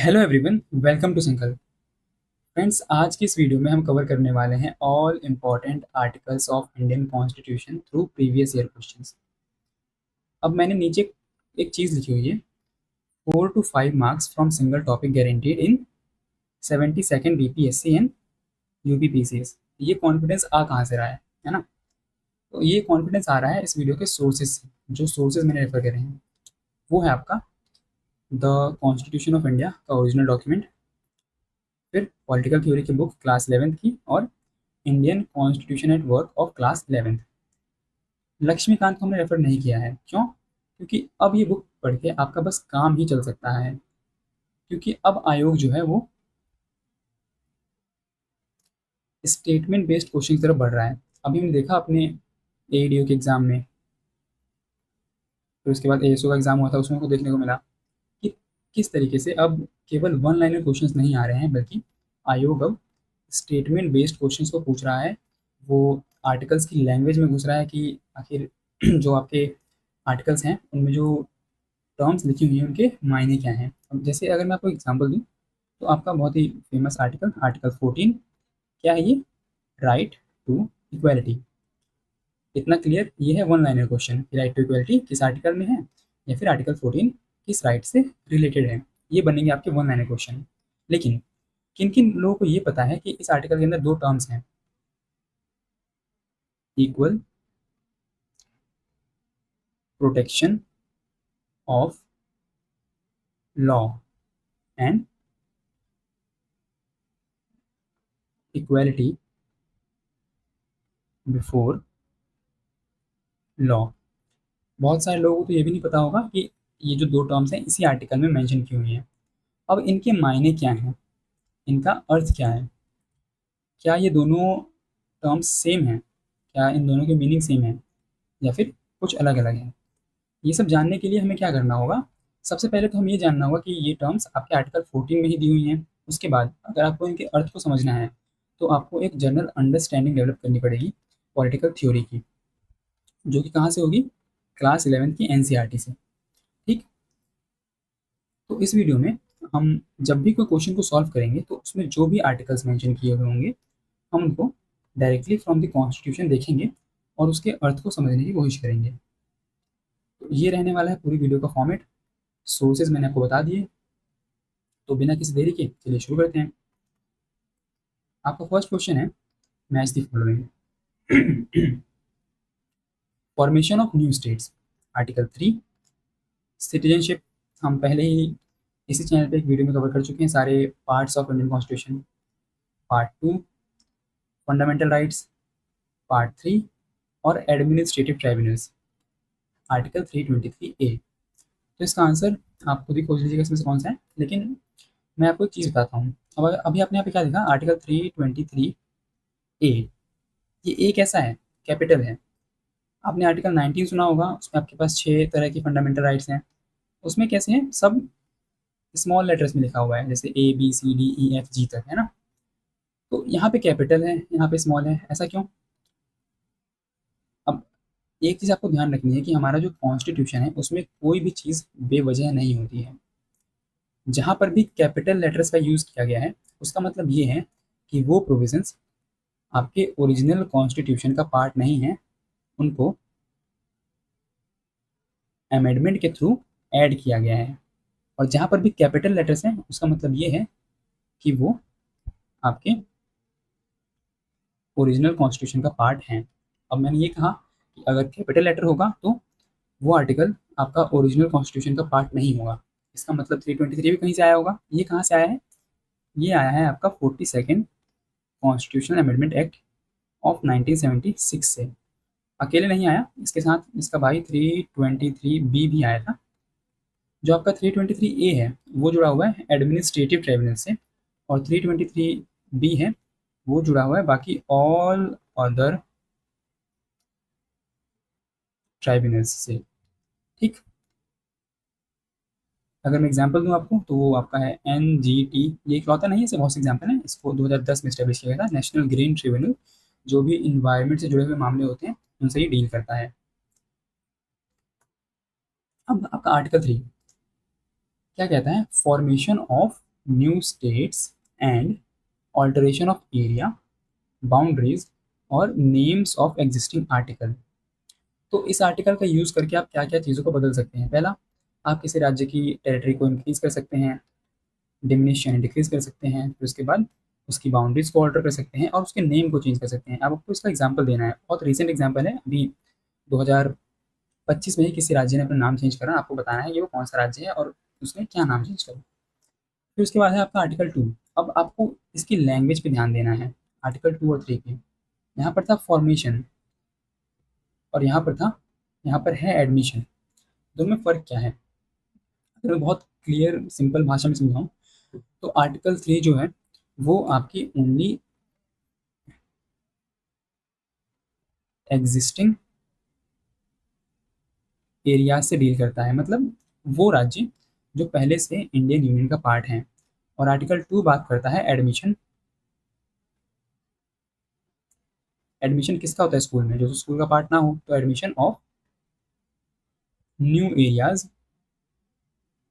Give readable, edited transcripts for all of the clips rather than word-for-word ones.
Hello everyone, welcome to संकल्प। Friends, आज की इस वीडियो में हम कवर करने वाले हैं all important articles of Indian constitution through previous year questions. अब मैंने नीचे एक चीज़ लिखी हुई है, 4 to 5 marks from single topic guaranteed in 72nd BPSC and UPPCS. ये कॉन्फिडेंस आ कहाँ से रहा है ना? तो ये कॉन्फिडेंस आ रहा है इस वीडियो के सोर्सेज से। जो सोर्सेज मैंने रेफर करे हैं वो है आपका द कॉन्स्टिट्यूशन ऑफ इंडिया का ओरिजिनल डॉक्यूमेंट, फिर पॉलिटिकल थ्योरी की बुक क्लास 11th की, और Indian constitution at work of class 11th। Laxmikanth को हमने रेफर नहीं किया है, क्यों? क्योंकि अब ये बुक पढ़ के आपका बस काम ही चल सकता है, क्योंकि अब आयोग जो है वो स्टेटमेंट बेस्ड क्वेश्चन की तरफ बढ़ रहा है। अभी हमने देखा अपने एडीओ के एग्जाम में, फिर उसके बाद एएसओ का एग्जाम हुआ था, उसमें को देखने को मिला कि किस तरीके से अब केवल वन लाइनर क्वेश्चंस नहीं आ रहे हैं, बल्कि आयोग अब स्टेटमेंट बेस्ड क्वेश्चंस को पूछ रहा है। वो आर्टिकल्स की लैंग्वेज में घुस रहा है कि आखिर जो आपके आर्टिकल्स हैं उनमें जो टर्म्स लिखी हुई हैं उनके मायने क्या हैं। अब जैसे अगर मैं आपको एग्जांपल दूं, तो आपका बहुत ही फेमस आर्टिकल, आर्टिकल 14, क्या है ये? Right to equality. इतना क्लियर, ये है वन लाइनर क्वेश्चन कि राइट टू इक्वालिटी किस आर्टिकल में है, या फिर आर्टिकल 14 किस राइट से रिलेटेड है। ये बनेंगे आपके वन लाइनर क्वेश्चन। लेकिन किन किन लोगों को ये पता है कि इस आर्टिकल के अंदर दो टर्म्स हैं, equal protection of law and equality before law. बहुत सारे लोगों को तो ये भी नहीं पता होगा कि ये जो दो टर्म्स हैं इसी आर्टिकल में मेंशन की हुई हैं। अब इनके मायने क्या हैं, इनका अर्थ क्या है, क्या ये दोनों टर्म्स सेम हैं, क्या इन दोनों के मीनिंग सेम है, या फिर कुछ अलग अलग है? ये सब जानने के लिए हमें क्या करना होगा? सबसे पहले तो हमें ये जानना होगा कि ये टर्म्स आपके आर्टिकल 14 में ही दी हुई हैं। उसके बाद अगर आपको इनके अर्थ को समझना है, तो आपको एक जनरल अंडरस्टैंडिंग डेवलप करनी पड़ेगी पॉलिटिकल थ्योरी की, जो कि कहाँ से होगी? क्लास 11th की एनसीईआरटी से। ठीक। तो इस वीडियो में हम जब भी कोई क्वेश्चन को सॉल्व करेंगे, तो उसमें जो भी आर्टिकल्स मेंशन किए हुए होंगे, हम उनको डायरेक्टली फ्रॉम द कॉन्स्टिट्यूशन देखेंगे और उसके अर्थ को समझने की कोशिश करेंगे। तो ये रहने वाला है पूरी वीडियो का फॉर्मेट। सोर्सेज मैंने आपको बता दिए, तो बिना किसी देरी के चलिए शुरू करते हैं। आपका फर्स्ट क्वेश्चन है, match the following. Formation of new states, article 3। Citizenship, हम पहले ही इसी चैनल पे एक वीडियो में कवर कर चुके हैं सारे parts of Indian constitution. Part 2, fundamental rights, part 3, और एडमिनिस्ट्रेटिव ट्राइब्यूनल्स, आर्टिकल 323A। तो इसका आंसर आप खुद ही खोज लीजिएगा इसमें से कौन सा है। लेकिन मैं आपको एक चीज़ बताता हूँ। अब अभी आपने यहाँ पे क्या देखा, आर्टिकल 323A। ये ए कैसा है? कैपिटल है। आपने आर्टिकल 19 सुना होगा, उसमें आपके पास 6 तरह की फंडामेंटल राइट्स हैं। उसमें कैसे हैं? सब स्मॉल लेटर्स में लिखा हुआ है, जैसे ABCDEFG तक, है ना? तो यहाँ पे कैपिटल है, यहाँ पे स्मॉल है, ऐसा क्यों? अब एक चीज़ आपको ध्यान रखनी है कि हमारा जो कॉन्स्टिट्यूशन है उसमें कोई भी चीज़ बेवजह नहीं होती है। जहाँ पर भी कैपिटल लेटर्स का यूज़ किया गया है, उसका मतलब ये है कि वो प्रोविजंस आपके ओरिजिनल कॉन्स्टिट्यूशन का पार्ट नहीं है, उनको अमेंडमेंट के थ्रू ऐड किया गया है। और जहाँ पर भी कैपिटल लेटर्स हैं, उसका मतलब ये है कि वो आपके ओरिजिनल कॉन्स्टिट्यूशन का पार्ट हैं। अब मैंने ये कहा कि अगर कैपिटल लेटर होगा तो वो आर्टिकल आपका ओरिजिनल कॉन्स्टिट्यूशन का पार्ट नहीं होगा। इसका मतलब 323 भी कहीं से आया होगा। ये कहाँ से आया है? ये आया है आपका 42nd constitutional amendment act of 1976 से। अकेले नहीं आया, इसके साथ इसका भाई 323B भी आया था। जो आपका 323A है वो जुड़ा हुआ है एडमिनिस्ट्रेटिव ट्राइब्यूनल से, और 323B है वो जुड़ा हुआ है बाकी ऑल अदर ट्राइब्यूनल्स से। ठीक। अगर मैं एग्जांपल दूं आपको, तो वो आपका है NGT। ये इकलौता नहीं है, ऐसे बहुत से एग्जाम्पल हैं। इसको 2010 में स्टैब्लिश किया गया था, नेशनल ग्रीन ट्रिब्यूनल। जो भी इन्वायरमेंट से जुड़े हुए मामले होते हैं उनसे ही डील करता है। अब आपका आर्टिकल 3 क्या कहता है? Formation of new states and alteration of area boundaries और नेम्स ऑफ एग्जिस्टिंग आर्टिकल। तो इस आर्टिकल का यूज़ करके आप क्या क्या चीज़ों को बदल सकते हैं। पहला, आप किसी राज्य की टेरिटरी को इंक्रीज कर सकते हैं, डिमिनिश यानी डिक्रीज कर सकते हैं, फिर उसके बाद उसकी बाउंड्रीज को ऑल्टर कर सकते हैं और उसके नेम को चेंज कर सकते हैं। अब आपको इसका एग्जाम्पल देना है, बहुत रिसेंट एग्जाम्पल है, अभी 2025 में ही किसी राज्य ने अपना नाम चेंज करा, आपको बताना है कि वो कौन सा राज्य है और उसने क्या नाम चेंज करा। फिर उसके बाद है आपका आर्टिकल 2। अब आपको इसकी लैंग्वेज पे ध्यान देना है। आर्टिकल 2 और 3 के यहाँ पर था फॉर्मेशन और यहाँ पर है एडमिशन। दोनों में फ़र्क क्या है? अगर मैं बहुत क्लियर सिंपल भाषा में समझाऊँ तो आर्टिकल 3 जो है वो आपकी ओनली एग्जिस्टिंग एरिया से डील करता है, मतलब वो राज्य जो पहले से इंडियन यूनियन का पार्ट है। और आर्टिकल 2 बात करता है एडमिशन। एडमिशन किसका होता है स्कूल में? जो स्कूल का पार्ट ना हो, तो एडमिशन ऑफ न्यू एरियाज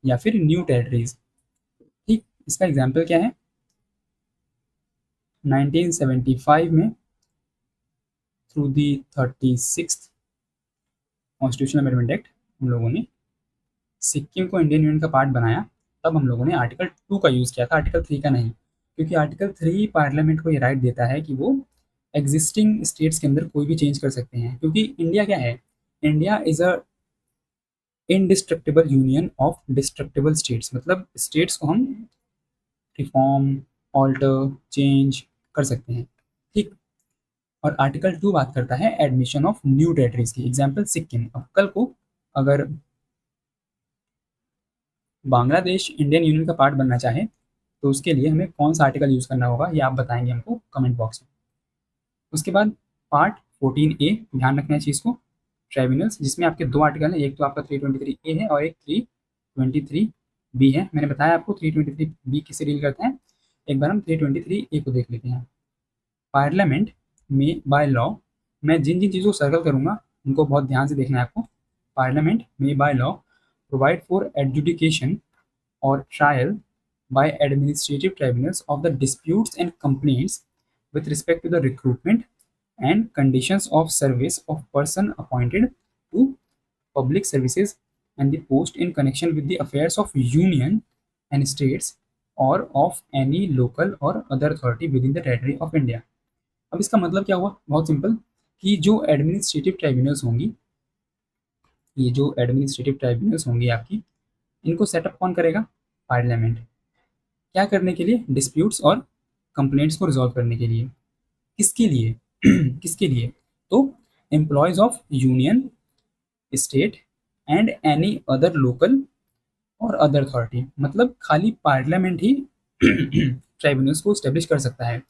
या फिर न्यू टेरिटरीज। ठीक, इसका एग्जाम्पल क्या है? 1975 में थ्रू दी 36th कॉन्स्टिट्यूशनल अमेंडमेंट एक्ट हम लोगों ने सिक्किम को इंडियन यूनियन का पार्ट बनाया। तब हम लोगों ने आर्टिकल 2 का यूज़ किया था, आर्टिकल 3 का नहीं, क्योंकि आर्टिकल 3 पार्लियामेंट को ये राइट देता है कि वो एग्जिस्टिंग स्टेट्स के अंदर कोई भी चेंज कर सकते हैं। क्योंकि इंडिया क्या है? India is a indestructible union of destructible states, मतलब स्टेट्स को हम रिफॉर्म, ऑल्टर, चेंज कर सकते हैं। ठीक। और आर्टिकल 2 बात करता है एडमिशन ऑफ न्यू टेरिटरीज की। एग्जाम्पल सिक्किम। अब कल को अगर बांग्लादेश इंडियन यूनियन का पार्ट बनना चाहे तो उसके लिए हमें कौन सा आर्टिकल यूज़ करना होगा, ये आप बताएंगे हमको कमेंट बॉक्स में। उसके बाद पार्ट 14A, ध्यान रखना है चीज़ को, ट्राइब्यूनल्स, जिसमें आपके दो आर्टिकल हैं, एक तो आपका 323A है और एक 323B है। मैंने बताया आपको 323B किससे डील करता है। एक बार हम 323A को देख लेते हैं। पार्लियामेंट में बाय लॉ, मैं जिन जिन चीज़ों को सर्कल करूँगा उनको बहुत ध्यान से देखना है आपको। पार्लियामेंट में by law provide for adjudication or trial by administrative tribunals of the disputes and complaints with respect to the recruitment and conditions of service of person appointed to public services and the post in connection with the affairs of union and states or of any local or other authority within the territory of India। अब इसका मतलब क्या हुआ? बहुत simple, कि जो administrative tribunals होंगी, ये जो एडमिनिस्ट्रेटिव ट्राइब्यूनल्स होंगी आपकी, इनको सेटअप कौन करेगा? पार्लियामेंट। क्या करने के लिए? डिस्प्यूट्स और कंप्लेंट्स को रिजॉल्व करने के लिए। किसके लिए? किसके लिए? तो employees of union, state and any other local और अदर अथॉरिटी, मतलब खाली पार्लियामेंट ही ट्राइब्यूनल्स को स्टेब्लिश कर सकता है।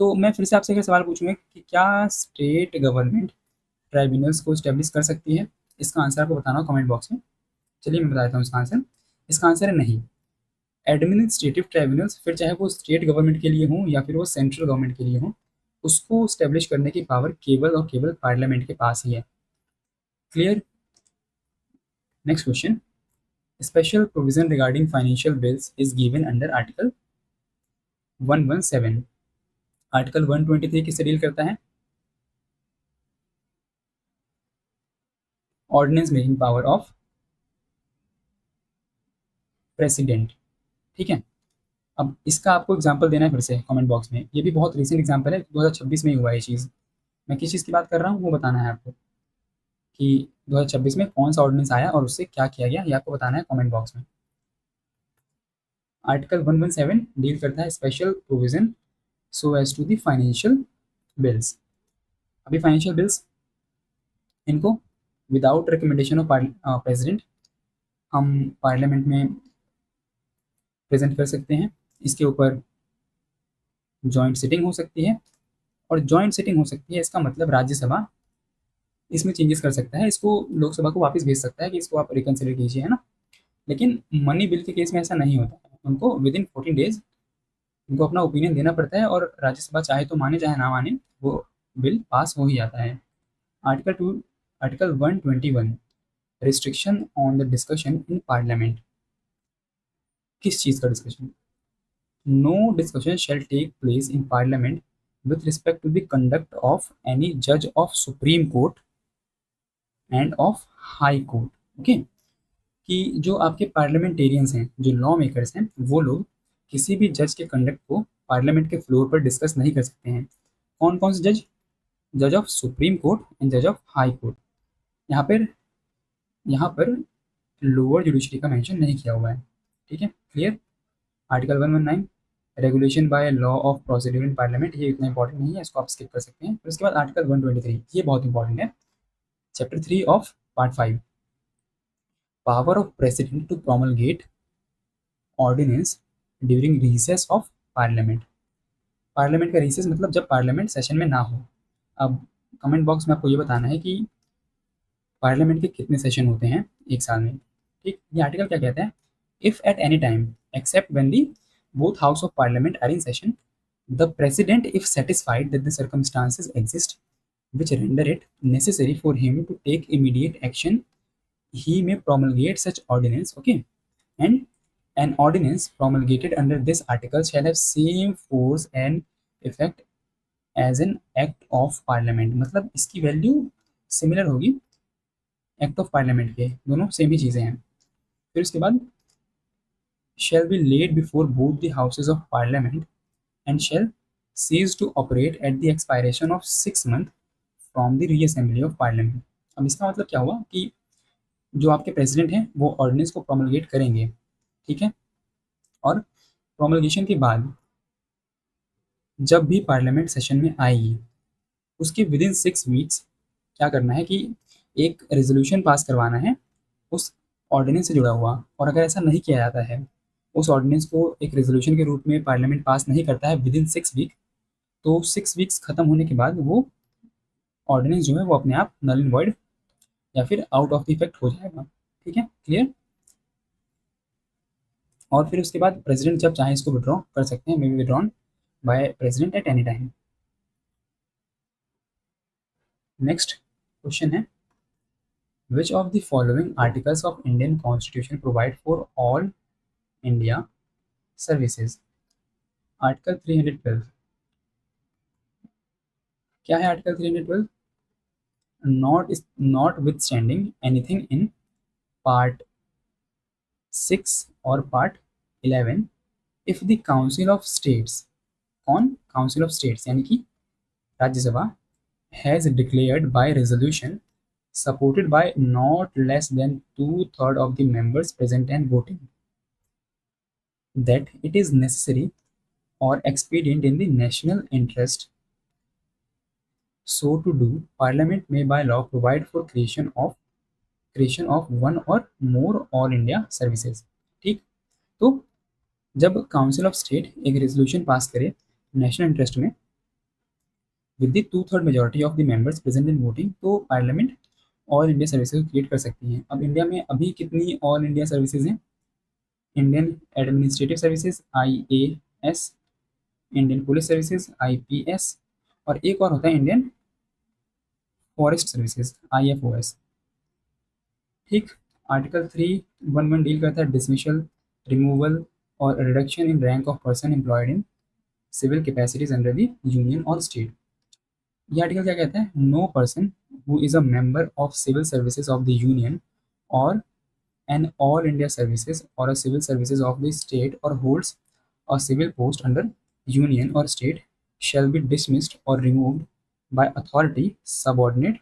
तो मैं फिर से आपसे एक सवाल पूछूंगा कि क्या स्टेट गवर्नमेंट ट्राइब्यूनल्स को स्टेब्लिश कर सकती है? इसका आंसर आपको बताना हो कमेंट बॉक्स में। चलिए मैं बता देता हूँ इसका आंसर। इसका आंसर है नहीं। एडमिनिस्ट्रेटिव ट्राइब्यूनल्स, फिर चाहे वो स्टेट गवर्नमेंट के लिए हों या फिर वो सेंट्रल गवर्नमेंट के लिए हों, उसको स्टेब्लिश करने की पावर केवल और केवल पार्लियामेंट के पास ही है। Clear? Next question. Special provision regarding financial bills is given under article 117। Article 123 किससे डील करता है? Ordinance making power of president. ठीक है। अब इसका आपको एग्जांपल देना है फिर से कमेंट बॉक्स में। ये भी बहुत रीसेंट एग्जांपल है, 2026 में ही हुआ है ये चीज़। मैं किस चीज़ की बात कर रहा हूँ वो बताना है आपको, कि 2026 में कौन सा ऑर्डिनेंस आया और उससे क्या किया गया, ये आपको बताना है कमेंट बॉक्स में। आर्टिकल 117 डील करता है special provision so as to the financial bills. अभी फाइनेंशियल बिल्स, इनको विदाउट रिकमेंडेशन ऑफ प्रेसिडेंट हम पार्लियामेंट में प्रेजेंट कर सकते हैं। इसके ऊपर जॉइंट सिटिंग हो सकती है, और जॉइंट सिटिंग हो सकती है इसका मतलब राज्यसभा इसमें चेंजेस कर सकता है, इसको लोकसभा को वापस भेज सकता है कि इसको आप रिकन्सिडर कीजिए, है ना। लेकिन मनी बिल के केस में ऐसा नहीं होता है, उनको विद इन 14 डेज उनको अपना ओपिनियन देना पड़ता है, और राज्यसभा चाहे तो माने चाहे ना माने वो बिल पास हो ही जाता है। Article 2, article 121, restriction on the discussion in parliament. किस चीज़ का discussion? No discussion shall take place in parliament with respect to the conduct of any जज of supreme court and of high court. Okay, कि जो आपके parliamentarians हैं, जो law makers हैं, वो लोग किसी भी जज के कंडक्ट को पार्लियामेंट के फ्लोर पर डिस्कस नहीं कर सकते हैं। कौन कौन से जज? जज ऑफ सुप्रीम कोर्ट एंड जज ऑफ हाई कोर्ट। यहाँ पर लोअर जुडिशरी का मेंशन नहीं किया हुआ है। ठीक है, clear. Article 119 regulation by law of procedure in parliament, ये इतना इंपॉर्टेंट नहीं है, इसको आप स्किप कर सकते हैं। फिर उसके बाद आर्टिकल 123, ये बहुत इंपॉर्टेंट है, chapter 3 of part 5, power of president to promulgate ordinance during recess of parliament. Parliament का रिसेस मतलब जब पार्लियामेंट सेशन में ना हो। अब कमेंट बॉक्स में आपको ये बताना है कि पार्लियामेंट के कितने सेशन होते हैं एक साल में। ठीक, ये आर्टिकल क्या कहता है? If at any time except when the both house of parliament are in session, the president, if satisfied that the circumstances exist which render it necessary for him to take immediate action, he may promulgate such ordinance. Okay, and an ordinance promulgated under this article shall have same force and effect as an act of parliament। मतलब इसकी value similar होगी act of parliament के, दोनों same ही चीज़ें हैं। फिर उसके बाद shall be laid before both the houses of parliament and shall cease to operate at the expiration of 6 months from the reassembly of parliament। अब इसका मतलब क्या हुआ कि जो आपके प्रेसिडेंट हैं वो ऑर्डिनेंस को प्रोमलगेट करेंगे, ठीक है, और प्रोमलगेशन के बाद जब भी पार्लियामेंट सेशन में आएगी उसके विद इन 6 वीक्स क्या करना है कि एक रेजोल्यूशन पास करवाना है उस ऑर्डिनेंस से जुड़ा हुआ। और अगर ऐसा नहीं किया जाता है, उस ऑर्डिनेंस को एक रेजोल्यूशन के रूप में पार्लियामेंट पास नहीं करता है विद इन 6 वीक, तो 6 वीक्स खत्म होने के बाद वो ऑर्डिनेंस जो है वो अपने आप नल एंड वॉइड या फिर आउट ऑफ द इफेक्ट हो जाएगा। ठीक है, क्लियर। और फिर उसके बाद प्रेसिडेंट जब चाहे इसको विड्रॉ कर सकते हैं, may be withdrawn by president at any time. Next question है, which of the following articles of Indian constitution provide for all India services. Article 312 क्या है? Article 312, notwithstanding anything in part 6 और part 11 if the council of states, कौन? Council of states यानी कि राज्यसभा, has declared by resolution supported by not less than 2/3 of the members present and voting that it is necessary or expedient in the national interest so to do, parliament may by law provide for creation of one or more all india services। ठीक, तो जब council of state एक resolution pass करे national interest में with the 2/3 majority of the members present in voting, तो parliament all India services create कर सकती हैं। अब इंडिया में अभी कितनी ऑल इंडिया सर्विसेज हैं? Indian administrative services IAS, Indian police services IPS, और एक और होता है इंडियन फॉरेस्ट सर्विसेज IFOS। ठीक, आर्टिकल 311 डील करता है डिसमिशल, रिमूवल और reduction in rank of person employed in civil capacities under the union और स्टेट। ये आर्टिकल क्या कहता है? No person who is a member of civil services of the union और एन ऑल इंडिया सर्विसेज और a civil services of the state और holds a civil post under union और state shall be dismissed or removed by authority subordinate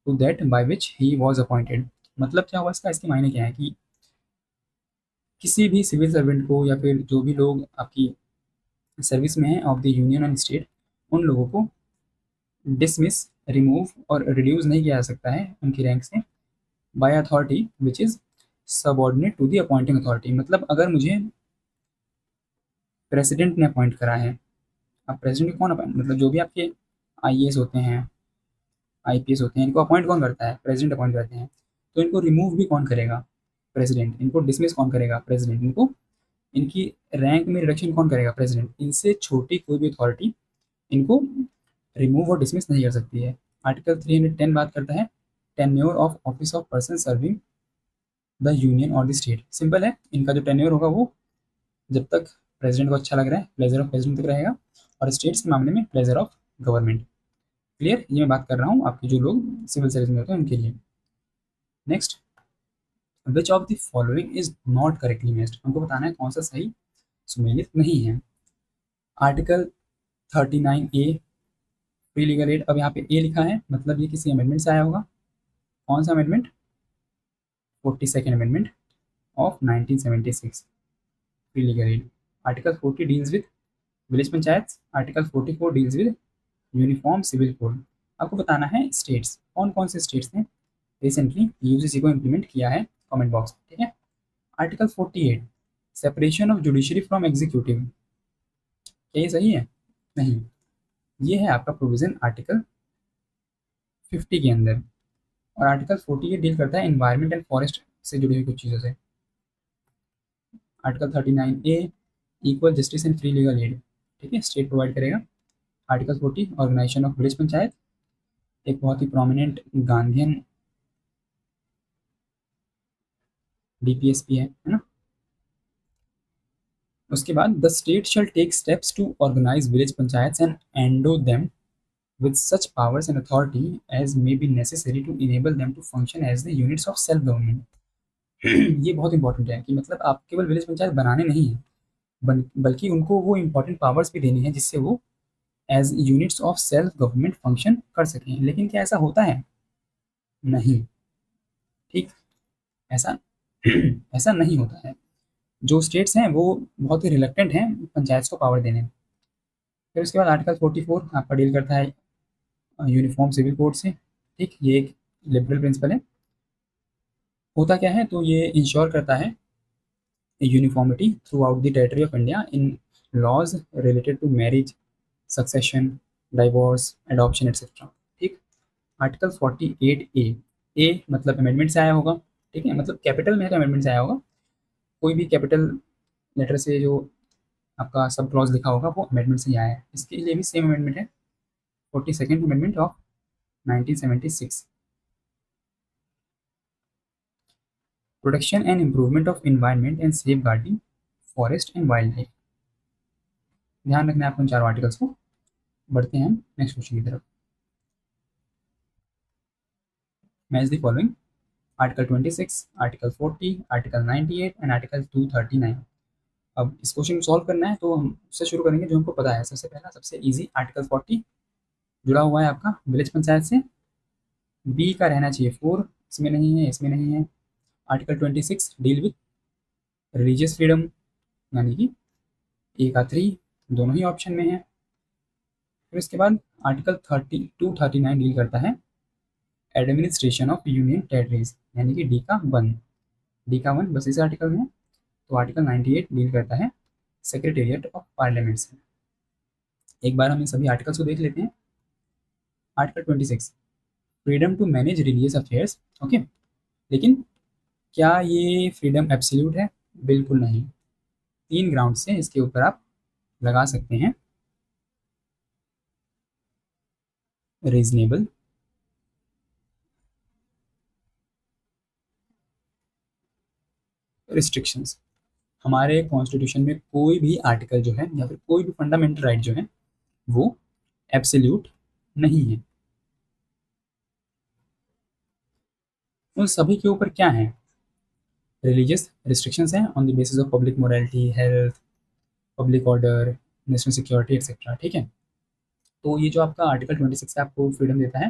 to that by which he was appointed। मतलब क्या हुआ इसका? इसके मायने क्या है कि किसी भी सिविल सर्वेंट को या फिर जो भी लोग आपकी सर्विस में हैं of the union and state, उन लोगों को डिसमिस, रिमूव और रिड्यूस नहीं किया जा सकता है उनकी रैंक से by authority which is subordinate to the appointing authority. मतलब अगर मुझे प्रेसिडेंट ने अपॉइंट करा है, अब प्रेसिडेंट को कौन अपॉइंट, मतलब जो भी आपके IAS होते हैं, IPS होते हैं, इनको अपॉइंट कौन करता है? प्रेसिडेंट अपॉइंट करते हैं। तो इनको रिमूव भी कौन करेगा? प्रेसिडेंट। इनको डिसमिस कौन करेगा? प्रेसिडेंट। इनको इनकी रैंक में रिडक्शन कौन करेगा? प्रेसिडेंट। इनसे छोटी कोई भी अथॉरिटी इनको रिमूव और डिसमिस नहीं कर सकती है। आर्टिकल 310 बात करता है tenure of office of person serving the union और द स्टेट। सिंपल है, इनका जो टेन्योर होगा वो जब तक प्रेसिडेंट को अच्छा लग रहा है, प्लेजर ऑफ प्रेसिडेंट तक रहेगा, और स्टेट्स के मामले में प्लेजर ऑफ गवर्नमेंट। क्लियर? ये मैं बात कर रहा हूँ आपके जो लोग सिविल सर्विस में होते हैं उनके लिए। Next, which of the following is not correctly matched, हमको बताना है कौन सा सही सुमेलित नहीं है। Article 39A free legal add, अब यहाँ पे ए लिखा है, मतलब ये किसी अमेंडमेंट से आया होगा। कौन सा amendment? 42nd amendment of 1976, free legal aid. Article 40 deals with village panchayat, article 44 deals with uniform civil code. आपको बताना है स्टेट्स, कौन कौन से स्टेट्स ने रिसेंटली यूजीसी को इम्प्लीमेंट किया है, कमेंट बॉक्स में, ठीक है। Article 48 separation of judiciary from executive, क्या ये सही है? नहीं, ये है आपका प्रोविजन आर्टिकल 50 के अंदर। और आर्टिकल 48 डील करता है एनवायरमेंट एंड फॉरेस्ट से जुड़ी हुई कुछ चीज़ों से। Article 39A equal justice and free legal aid, ठीक है, स्टेट प्रोवाइड करेगा। Article 40 organisation of village panchayat, एक बहुत ही प्रोमिनेंट गांधीयन डीपीएसपी है ना। उसके बाद the state shall take steps to organise village panchayat and endow them with such powers and authority as may be necessary to enable them to function as the units of self government। ये बहुत important है कि मतलब आप केवल village panchayat बनाने नहीं है, बल्कि उनको वो इंपॉर्टेंट पावर्स भी देनी है जिससे वो as units of self government function कर सकें। लेकिन क्या ऐसा होता है? नहीं, ठीक, ऐसा ऐसा नहीं होता है। जो स्टेट्स हैं वो बहुत ही रिलक्टेंट हैं पंचायत को पावर देने में। फिर उसके बाद आर्टिकल 44 आपका डील करता है यूनिफॉर्म सिविल कोड से, ठीक, ये एक लिबरल प्रिंसिपल है। होता क्या है, तो ये इंश्योर करता है uniformity throughout the territory of India in laws related to marriage, succession, divorce, adoption etcetera, ठीक। आर्टिकल 48A, ए मतलब अमेंडमेंट से आया होगा, ठीक है, मतलब कैपिटल में है तो अमेंडमेंट से आया होगा। कोई भी कैपिटल लेटर से जो आपका सब क्लॉज लिखा होगा वो अमेंडमेंट से ही आया है। इसके लिए भी सेम अमेंडमेंट है, 42nd amendment of 1976। Protection and improvement of environment and safeguarding forest and wildlife. ध्यान रखना है आपको इन चारों आर्टिकल्स को। बढ़ते हैं नेक्स्ट क्वेश्चन की तरफ। Match the following, article 26, article 40, article 98 and article 239। अब इस क्वेश्चन को सॉल्व करना है तो हम उससे शुरू करेंगे जो हमको पता है। सबसे पहला सबसे इजी, आर्टिकल 40 जुड़ा हुआ है आपका विलेज पंचायत से, बी का रहना चाहिए 4, इसमें नहीं है, इसमें नहीं है। Article 26 deal with religious freedom, यानी कि ए का 3 दोनों ही ऑप्शन में है। फिर इसके बाद आर्टिकल 39 डील करता है एडमिनिस्ट्रेशन ऑफ यूनियन टेरिटरीज, यानी कि डी का 1, डी का 1 बस इस आर्टिकल में है। तो आर्टिकल 98 डील करता है सेक्रेटेरिएट ऑफ पार्लियामेंट से। एक बार हम इन सभी आर्टिकल्स को देख लेते हैं। Article 26 freedom to manage religious affairs, okay, लेकिन क्या ये फ्रीडम एब्सोल्यूट है? बिल्कुल नहीं। 3 ग्राउंड से इसके ऊपर आप लगा सकते हैं। Reasonable, restrictions. हमारे कॉन्स्टिट्यूशन में कोई भी आर्टिकल जो है या फिर कोई भी फंडामेंटल राइट जो है वो एब्सोल्यूट नहीं है। उन सभी के ऊपर क्या है? रिलीजियस रिस्ट्रिक्शंस हैं on the basis of public morality, health, public order, national security etcetera, ठीक है। तो ये जो आपका आर्टिकल 26 है आपको फ्रीडम देता है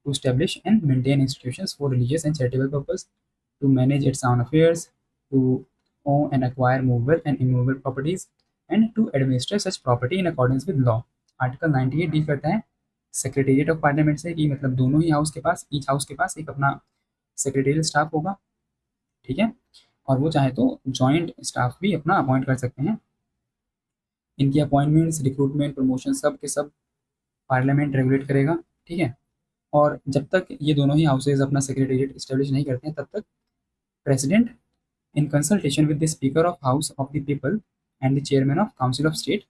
to establish and maintain institutions for religious and charitable purpose, to manage its own affairs, to own and acquire movable and immovable properties and to administer such property in accordance with law। Article 98 deal करता है secretariat of parliament से, कि मतलब दोनों ही house के पास, each house के पास एक अपना सेक्रेटेरियल स्टाफ होगा, ठीक है, और वो चाहे तो जॉइंट स्टाफ भी अपना अपॉइंट कर सकते हैं। इनकी अपॉइंटमेंट्स, रिक्रूटमेंट, प्रमोशन सब के सब पार्लियामेंट रेगुलेट करेगा, ठीक है। और जब तक ये दोनों ही हाउसेज अपना सेक्रेटेरिएट इस्टेब्लिश नहीं करते हैं तब तक president in consultation with the Speaker of House of the People and the Chairman of Council of State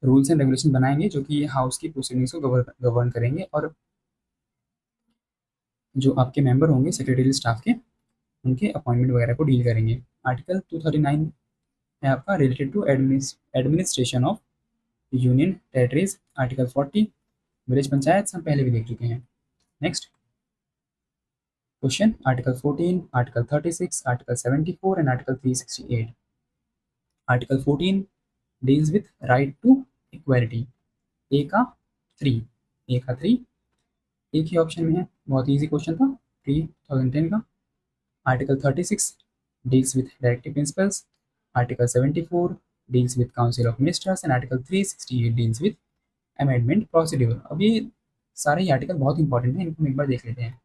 rules and regulation बनाएंगे जो कि हाउस की प्रोसीडिंग्स को गवर्न करेंगे, और जो आपके मेंबर होंगे सेक्रेटरी स्टाफ के, उनके अपॉइंटमेंट वगैरह को डील करेंगे। आर्टिकल 239 है आपका related to administration of union territories, article 40। Village panchayat हम पहले भी देख चुके हैं। Next question, article 14, article 36, article 74 and article 368। Article 14 deals with right to equality. A का 3, ए का 3 एक ही ऑप्शन में है, बहुत इजी क्वेश्चन था 2010 का। Article 36 deals with directive principles, article 74 deals with council of ministers and article 368 deals with amendment procedure. अब ये सारे ही आर्टिकल बहुत इंपॉर्टेंट हैं, इनको हम एक बार देख लेते हैं।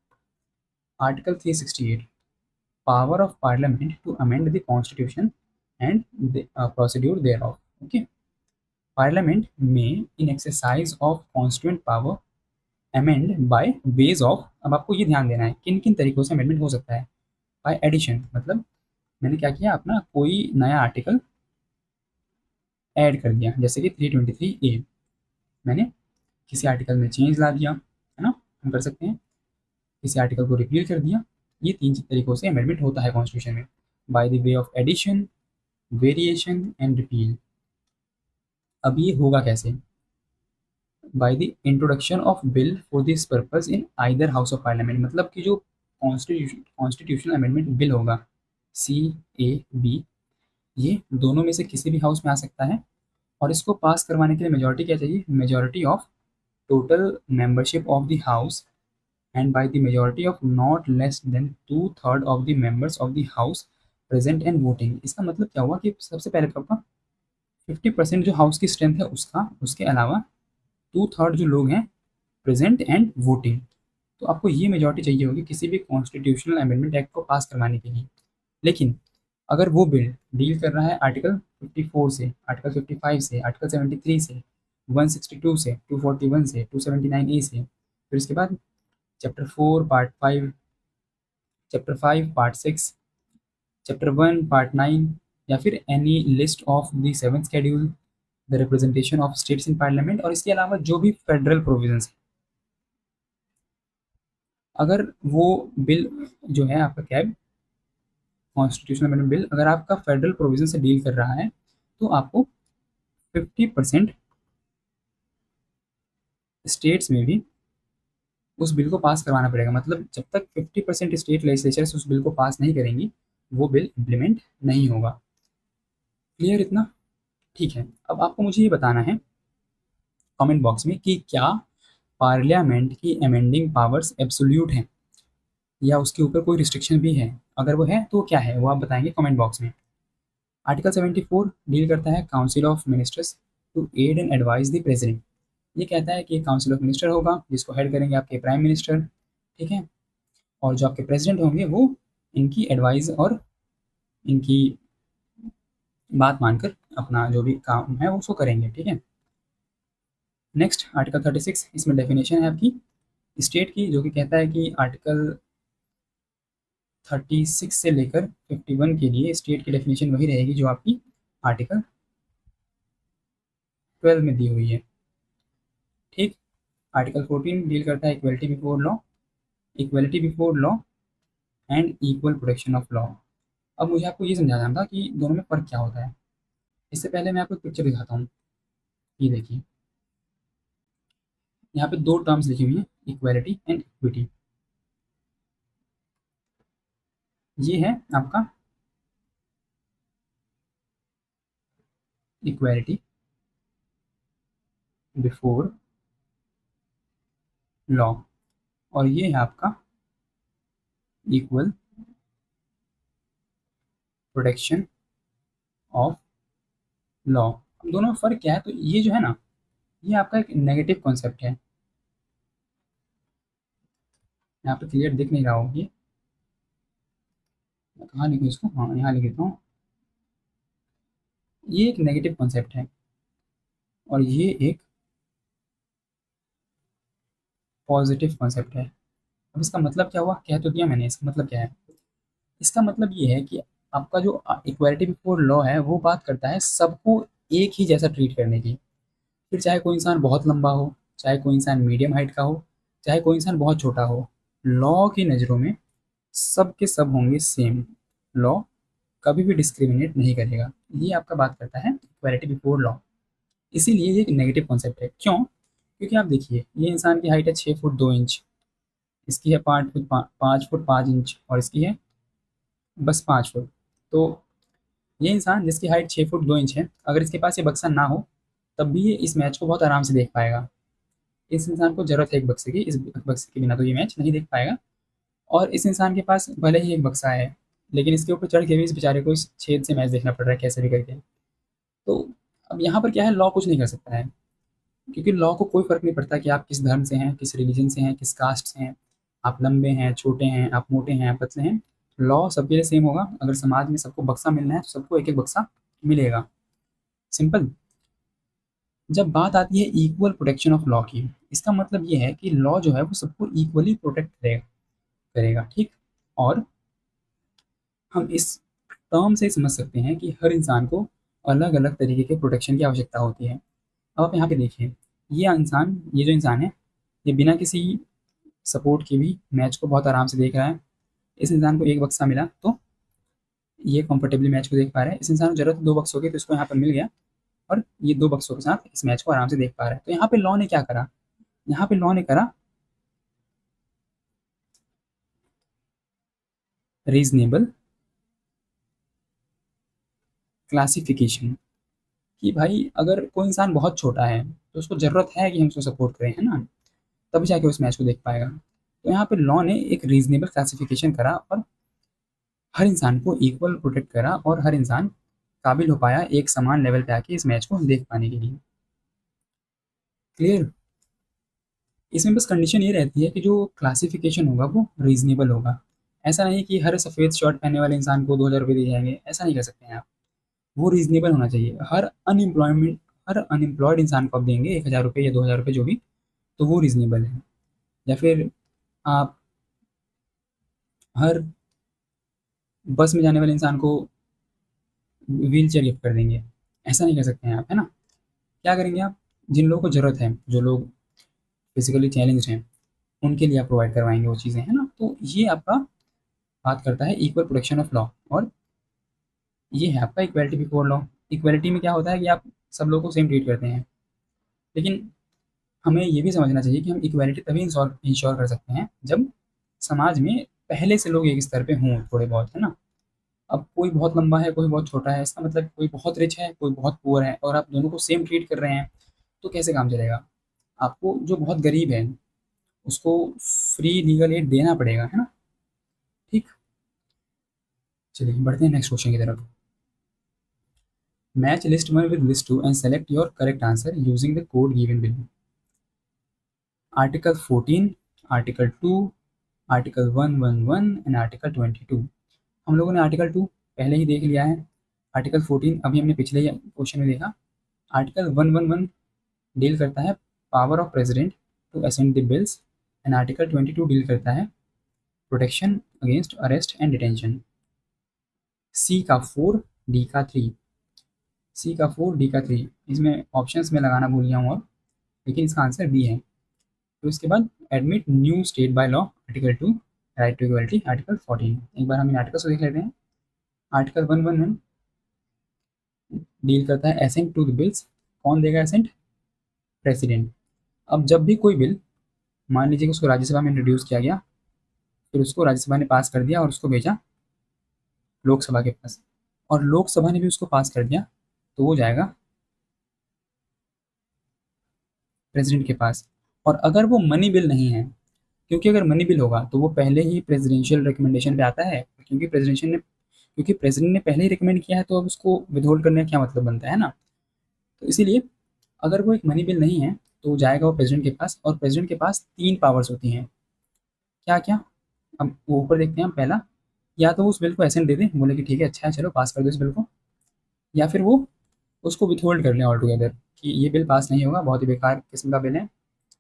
Article 368, power of parliament to amend the constitution and the procedure thereof। Okay, parliament में in exercise of constituent power amend by ways of. अब आपको ये ध्यान देना है किन किन तरीकों से अमेंडमेंट हो सकता है। बाय एडिशन, मतलब मैंने क्या किया, अपना कोई नया आर्टिकल ऐड कर दिया, जैसे कि 323A, मैंने किसी आर्टिकल में चेंज ला दिया, है ना, हम कर सकते हैं। किसी आर्टिकल को रिपील कर दिया। ये 3 तरीकों से अमेंडमेंट होता है कॉन्स्टिट्यूशन में, by the way of addition, variation and repeal. अब ये होगा कैसे, by the introduction of bill for this purpose in either house of parliament. मतलब कि जो कॉन्स्टिट्यूशनल अमेंडमेंट बिल होगा, CA-B, ये दोनों में से किसी भी हाउस में आ सकता है। और इसको पास करवाने के लिए मेजॉरिटी क्या चाहिए, majority of total membership of the house and by the majority of not less than 2/3 of the members of the house present and voting. इसका मतलब क्या हुआ कि सबसे पहले तो आपका 50% जो हाउस की स्ट्रेंथ है उसका, उसके अलावा 2/3 जो लोग हैं प्रेजेंट एंड वोटिंग। तो आपको ये मेजॉरिटी चाहिए होगी किसी भी कॉन्स्टिट्यूशनल अमेंडमेंट एक्ट को पास करवाने के लिए। लेकिन अगर वो बिल डील कर रहा है आर्टिकल 54 से, आर्टिकल 55 से, आर्टिकल 73 से, 162 से, 241 से, 279A से, फिर इसके बाद chapter 4 part 5, chapter 5 part 6, chapter 1 part 9, या फिर any list of the 7th schedule, the representation of states in parliament, और इसके अलावा जो भी फेडरल प्रोविजंस है, अगर वो बिल जो है आपका कैब कॉन्स्टिट्यूशनल अमेंडमेंट बिल अगर आपका फेडरल प्रोविजन से डील कर रहा है, तो आपको 50% स्टेट्स में भी उस बिल को पास करवाना पड़ेगा। मतलब जब तक 50% स्टेट लेजिस्लेचर उस बिल को पास नहीं करेंगी, वो बिल इम्प्लीमेंट नहीं होगा। क्लियर इतना? ठीक है, अब आपको मुझे ये बताना है कमेंट बॉक्स में कि क्या पार्लियामेंट की अमेंडिंग पावर्स एब्सोल्यूट हैं या उसके ऊपर कोई रिस्ट्रिक्शन भी है। अगर वो है तो क्या है, वो आप बताएंगे कमेंट बॉक्स में। आर्टिकल 74 डील करता है council of ministers to aid and advise the president. ये कहता है कि काउंसिल ऑफ मिनिस्टर होगा जिसको हेड करेंगे आपके प्राइम मिनिस्टर, ठीक है, और जो आपके प्रेसिडेंट होंगे वो इनकी एडवाइस और इनकी बात मानकर अपना जो भी काम है वो उसको करेंगे, ठीक है। नेक्स्ट आर्टिकल 36, इसमें डेफिनेशन है आपकी स्टेट की, जो कि कहता है कि आर्टिकल 36 से लेकर 51 के लिए स्टेट की डेफिनेशन वही रहेगी जो आपकी आर्टिकल 12 में दी हुई है, ठीक। आर्टिकल 14 डील करता है equality before law, equality before law and equal protection of law. अब मुझे आपको ये समझाना था कि दोनों में फ़र्क क्या होता है। इससे पहले मैं आपको एक पिक्चर दिखाता हूँ। ये देखिए, यहाँ पे दो टर्म्स लिखी हुई हैं, इक्वलिटी एंड इक्विटी। ये है आपका इक्वलिटी बिफोर लॉ और ये है आपका इक्वल प्रोटेक्शन ऑफ लॉ। दोनों में फ़र्क क्या है, तो ये जो है ना, ये आपका एक नेगेटिव कॉन्सेप्ट है। यहाँ पे क्लियर दिख नहीं रहा होगा ये, मैं कहाँ लिखूँ इसको, हाँ यहाँ लिख देता हूँ। ये एक नेगेटिव कॉन्सेप्ट है और ये एक पॉजिटिव कॉन्सेप्ट है। अब इसका मतलब क्या हुआ, कह तो दिया मैंने, इसका मतलब क्या है। इसका मतलब ये है कि आपका जो इक्वालिटी बिफोर लॉ है वो बात करता है सबको एक ही जैसा ट्रीट करने की। फिर चाहे कोई इंसान बहुत लंबा हो, चाहे कोई इंसान मीडियम हाइट का हो, चाहे कोई इंसान बहुत छोटा हो, लॉ की नज़रों में सब के सब होंगे सेम। लॉ कभी भी डिस्क्रिमिनेट नहीं करेगा। ये आपका बात करता है इक्वालिटी बिफोर लॉ। इसीलिए ये एक नेगेटिव कॉन्सेप्ट है। क्यों? क्योंकि आप देखिए, ये इंसान की हाइट है 6 फुट 2 इंच, इसकी है 5 फुट 5 इंच, और इसकी है बस 5 फुट। तो ये इंसान जिसकी हाइट 6 फुट 2 इंच है, अगर इसके पास ये बक्सा ना हो तब भी ये इस मैच को बहुत आराम से देख पाएगा। इस इंसान को ज़रूरत है एक बक्से की, इस बक्से के बिना तो ये मैच नहीं देख पाएगा। और इस इंसान के पास भले ही एक बक्सा है, लेकिन इसके ऊपर चढ़ के भी इस बेचारे को इस छेद से मैच देखना पड़ रहा है कैसे भी करके। तो अब यहाँ पर क्या है, लॉ कुछ नहीं कर सकता है, क्योंकि लॉ को कोई फ़र्क नहीं पड़ता कि आप किस धर्म से हैं, किस रिलीजन से हैं, किस कास्ट से हैं, आप लंबे हैं, छोटे हैं, आप मोटे हैं, आप पतले हैं। लॉ सबके लिए सेम होगा। अगर समाज में सबको बक्सा मिलना है तो सबको एक एक बक्सा मिलेगा। सिंपल। जब बात आती है इक्वल प्रोटेक्शन ऑफ लॉ की, इसका मतलब ये है कि लॉ जो है वो सबको इक्वली प्रोटेक्ट करेगा, ठीक। और हम इस टर्म से समझ सकते हैं कि हर इंसान को अलग अलग तरीके के प्रोटेक्शन की आवश्यकता होती है। अब आप यहाँ पे देखिए, ये जो इंसान है, ये बिना किसी सपोर्ट के भी मैच को बहुत आराम से देख रहा है। इस इंसान को एक बक्सा मिला तो ये कंफर्टेबली मैच को देख पा रहा है। इस इंसान को जरूरत है दो बक्सों की, तो इसको यहाँ पर मिल गया, और ये दो बक्सों के साथ इस मैच को आराम से देख पा रहा है। तो यहाँ पे लॉ ने क्या करा, यहाँ पे लॉ ने करा रीजनेबल क्लासिफिकेशन। कि भाई अगर कोई इंसान बहुत छोटा है तो उसको ज़रूरत है कि हम उसको सपोर्ट करें, है ना, तभी जाके उस मैच को देख पाएगा। तो यहाँ पे लॉ ने एक रीजनेबल क्लासिफिकेशन करा और हर इंसान को इक्वल प्रोटेक्ट करा, और हर इंसान काबिल हो पाया एक समान लेवल पे आके इस मैच को देख पाने के लिए। क्लियर? इसमें बस कंडीशन ये रहती है कि जो क्लासिफिकेशन होगा वो रीजनेबल होगा। ऐसा नहीं कि हर सफ़ेद शर्ट पहनने वाले इंसान को 2,000 रुपये दिए जाएंगे, ऐसा नहीं कर सकते हैं आप। वो रीजनेबल होना चाहिए। हर अनएम्प्लॉयड इंसान को आप देंगे 1,000 रुपये या 2,000 रुपये जो भी, तो वो रीजनेबल है। या फिर आप हर बस में जाने वाले इंसान को व्हील चेयर गिफ्ट कर देंगे, ऐसा नहीं कर सकते हैं आप, है ना। क्या करेंगे आप, जिन लोगों को ज़रूरत है, जो लोग फिजिकली चैलेंज हैं, उनके लिए आप प्रोवाइड करवाएंगे वो चीज़ें, है ना। तो ये आपका बात करता है इक्वल प्रोटेक्शन ऑफ लॉ। और ये है आपका इक्वालिटी बिफोर लॉ। इक्वालिटी में क्या होता है कि आप सब लोगों को सेम ट्रीट करते हैं। लेकिन हमें ये भी समझना चाहिए कि हम इक्वालिटी तभी इंश्योर कर सकते हैं जब समाज में पहले से लोग एक स्तर पे हों थोड़े बहुत, है ना। अब कोई बहुत लंबा है, कोई बहुत छोटा है, इसका मतलब कोई बहुत रिच है, कोई बहुत पुअर है, और आप दोनों को सेम ट्रीट कर रहे हैं, तो कैसे काम चलेगा। आपको जो बहुत गरीब है उसको फ्री लीगल एड देना पड़ेगा, है ना। ठीक। चलिए बढ़ते हैं नेक्स्ट क्वेश्चन की तरफ। Match list 1 with list 2 and select your correct answer using the code given below. Article 14, article 2, article 111 and article 22। हम लोगों ने आर्टिकल 2 पहले ही देख लिया है। आर्टिकल 14 अभी हमने पिछले ही क्वेश्चन में देखा। आर्टिकल 111 डील करता है power of president to assent the bills, and article 22 deal करता है protection against arrest and detention. C का 4, डी का 3। सी का 4, डी का 3, इसमें ऑप्शंस में लगाना भूल गया हूँ और, लेकिन इसका आंसर बी है। तो इसके बाद admit new state by law, article 2, right to equality, article 14। एक बार हम इन आर्टिकल्स को देख लेते हैं। आर्टिकल 111 डील करता है असेंट टू द बिल्स। कौन देगा असेंट? प्रेसिडेंट। अब जब भी कोई बिल, मान लीजिए कि उसको राज्यसभा में इंट्रोड्यूस किया गया, फिर उसको राज्यसभा ने पास कर दिया और उसको भेजा लोकसभा के पास, और लोकसभा ने भी उसको पास कर दिया, तो वो जाएगा प्रेसिडेंट के पास। और अगर वो मनी बिल नहीं है, क्योंकि अगर मनी बिल होगा तो वो पहले ही प्रेसिडेंशियल रिकमेंडेशन पे आता है, क्योंकि प्रेसिडेंट ने पहले ही रिकमेंड किया है, तो अब उसको विथहोल्ड करने का क्या मतलब बनता है ना। तो इसीलिए अगर वो एक मनी बिल नहीं है तो वो जाएगा वो प्रेसिडेंट के पास, और प्रेसिडेंट के पास 3 पावर्स होती हैं। क्या क्या? अब वो ऊपर देखते हैं हम। पहला, या तो वो उस बिल को एसेंट दे दें, बोले कि ठीक है अच्छा है चलो पास कर दो इस बिल को, या फिर वो उसको विथहोल्ड कर लें ऑल टुगेदर कि ये बिल पास नहीं होगा, बहुत ही बेकार किस्म का बिल है,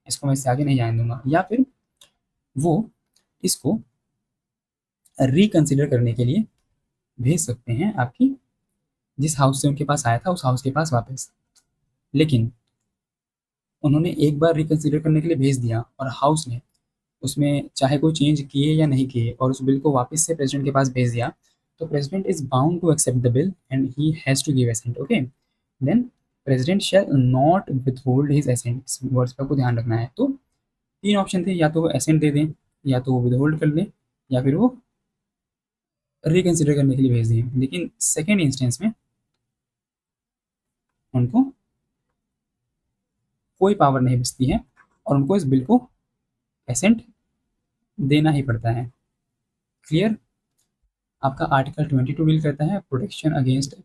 इसको मैं इससे आगे नहीं जाने दूंगा। या फिर वो इसको रिकंसिडर करने के लिए भेज सकते हैं आपकी जिस हाउस से उनके पास आया था उस हाउस के पास वापस। लेकिन उन्होंने एक बार रिकंसिडर करने के लिए भेज दिया और हाउस ने उसमें चाहे कोई चेंज किए या नहीं किए और उस बिल को वापस से प्रेसिडेंट के पास भेज दिया, तो president is bound to accept the bill and he has to give assent, okay. Then president shall not withhold his assent, इस वर्ड्स पर को ध्यान रखना है। तो तीन ऑप्शन थे, या तो वो एसेंट दे दें, या तो वो विदहोल्ड कर लें, या फिर वो रिकन्सिडर करने के लिए भेज दें। लेकिन सेकेंड इंस्टेंस में उनको कोई पावर नहीं बचती है और उनको इस बिल को एसेंट देना ही पड़ता है। क्लियर? आपका आर्टिकल 22 डील करता है protection against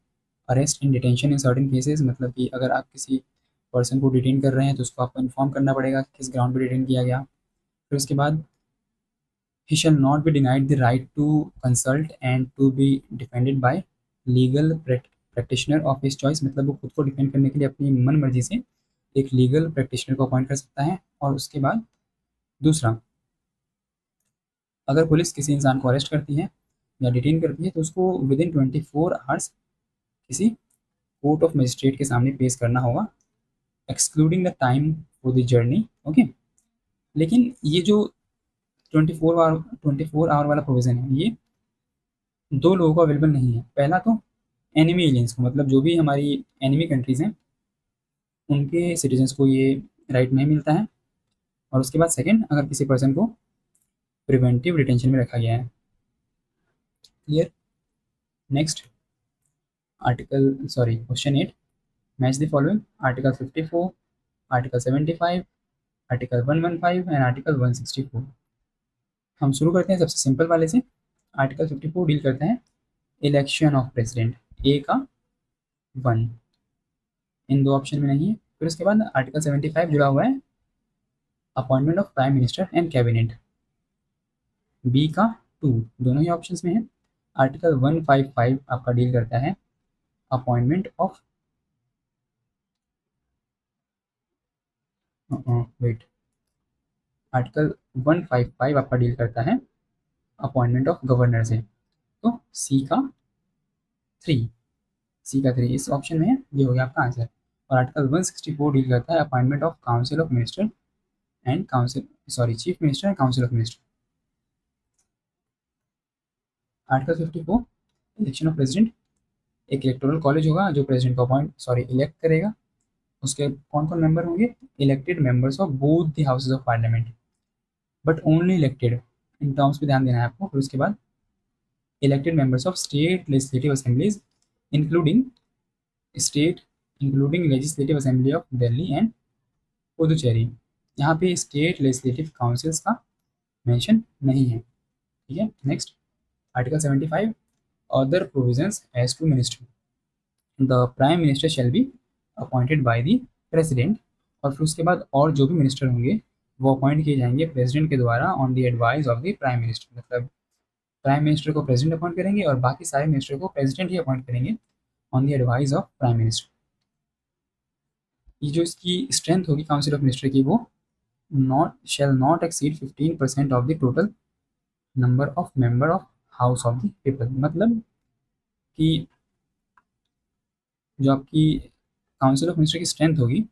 arrest and detention in certain cases, मतलब कि अगर आप किसी पर्सन को डिटेन कर रहे हैं तो उसको आपको इन्फॉर्म करना पड़ेगा कि किस ग्राउंड पर डिटेन किया गया। फिर उसके बाद he shall not be denied the right to consult and to be defended by legal practitioner of his choice, मतलब वो खुद को डिफेंड करने के लिए अपनी मन मर्जी से एक लीगल प्रैक्टिशनर को अपॉइंट कर सकता है। और उसके बाद दूसरा, अगर पुलिस किसी इंसान को अरेस्ट करती है या डिटेन करती है तो उसको विद इन 24 आवर्स किसी कोर्ट ऑफ मजिस्ट्रेट के सामने पेश करना होगा, excluding the time for the journey, okay. लेकिन ये जो 24 आवर वाला प्रोविज़न है, ये दो लोगों को अवेलेबल नहीं है। पहला तो एनिमी एलियंस को, मतलब जो भी हमारी एनिमी कंट्रीज़ हैं उनके सिटीजन्स को ये राइट नहीं मिलता है। और उसके बाद सेकंड, अगर किसी पर्सन को प्रिवेंटिव डिटेंशन में रखा गया है। Clear? Next question 8, match the following, article 54, article 75, article 115 and article 164। हम शुरू करते हैं सबसे सिंपल वाले से। आर्टिकल 54 डील करता है इलेक्शन ऑफ प्रेसिडेंट, ए का 1, इन दो ऑप्शन में नहीं है। फिर उसके बाद आर्टिकल 75 जुड़ा हुआ है appointment of prime minister and cabinet, B का 2, दोनों ही ऑप्शंस में है। आर्टिकल 155 आपका डील करता है अपॉइंटमेंट ऑफ वेट, आर्टिकल 155 आपका डील करता है अपॉइंटमेंट ऑफ गवर्नर से, तो सी का 3, सी का 3 इस ऑप्शन में है, ये हो गया आपका आंसर। और आर्टिकल 164 डील करता है appointment of council of minister and chief minister and council of minister. Article 54 election of president, एक इलेक्टोरल कॉलेज होगा जो प्रेसिडेंट को इलेक्ट करेगा। उसके कौन कौन मेंबर होंगे? Elected members of both the houses of parliament, but only elected, in terms पे ध्यान देना है आपको। फिर उसके बाद elected members of state legislative assemblies including state including legislative assembly of Delhi and Puducherry. यहाँ पे स्टेट लेजिस्लेटिव काउंसिल्स का मेंशन नहीं है, ठीक है। Next article 75, other provisions as to minister, the prime minister shall be appointed by the president. और फिर उसके बाद और जो भी मिनिस्टर होंगे वो अपॉइंट किए जाएंगे प्रेसिडेंट के द्वारा on the advice of the prime minister, मतलब प्राइम मिनिस्टर को प्रेसिडेंट अपॉइंट करेंगे और बाकी सारे मिनिस्टर को प्रेसिडेंट ही अपॉइंट करेंगे on the advice of prime minister. ये जो इसकी स्ट्रेंथ होगी काउंसिल ऑफ मिनिस्टर की, वो shall not exceed 15% of the total number of member of house of the people, मतलब कि जो आपकी काउंसिल ऑफ मिनिस्टर की स्ट्रेंथ होगी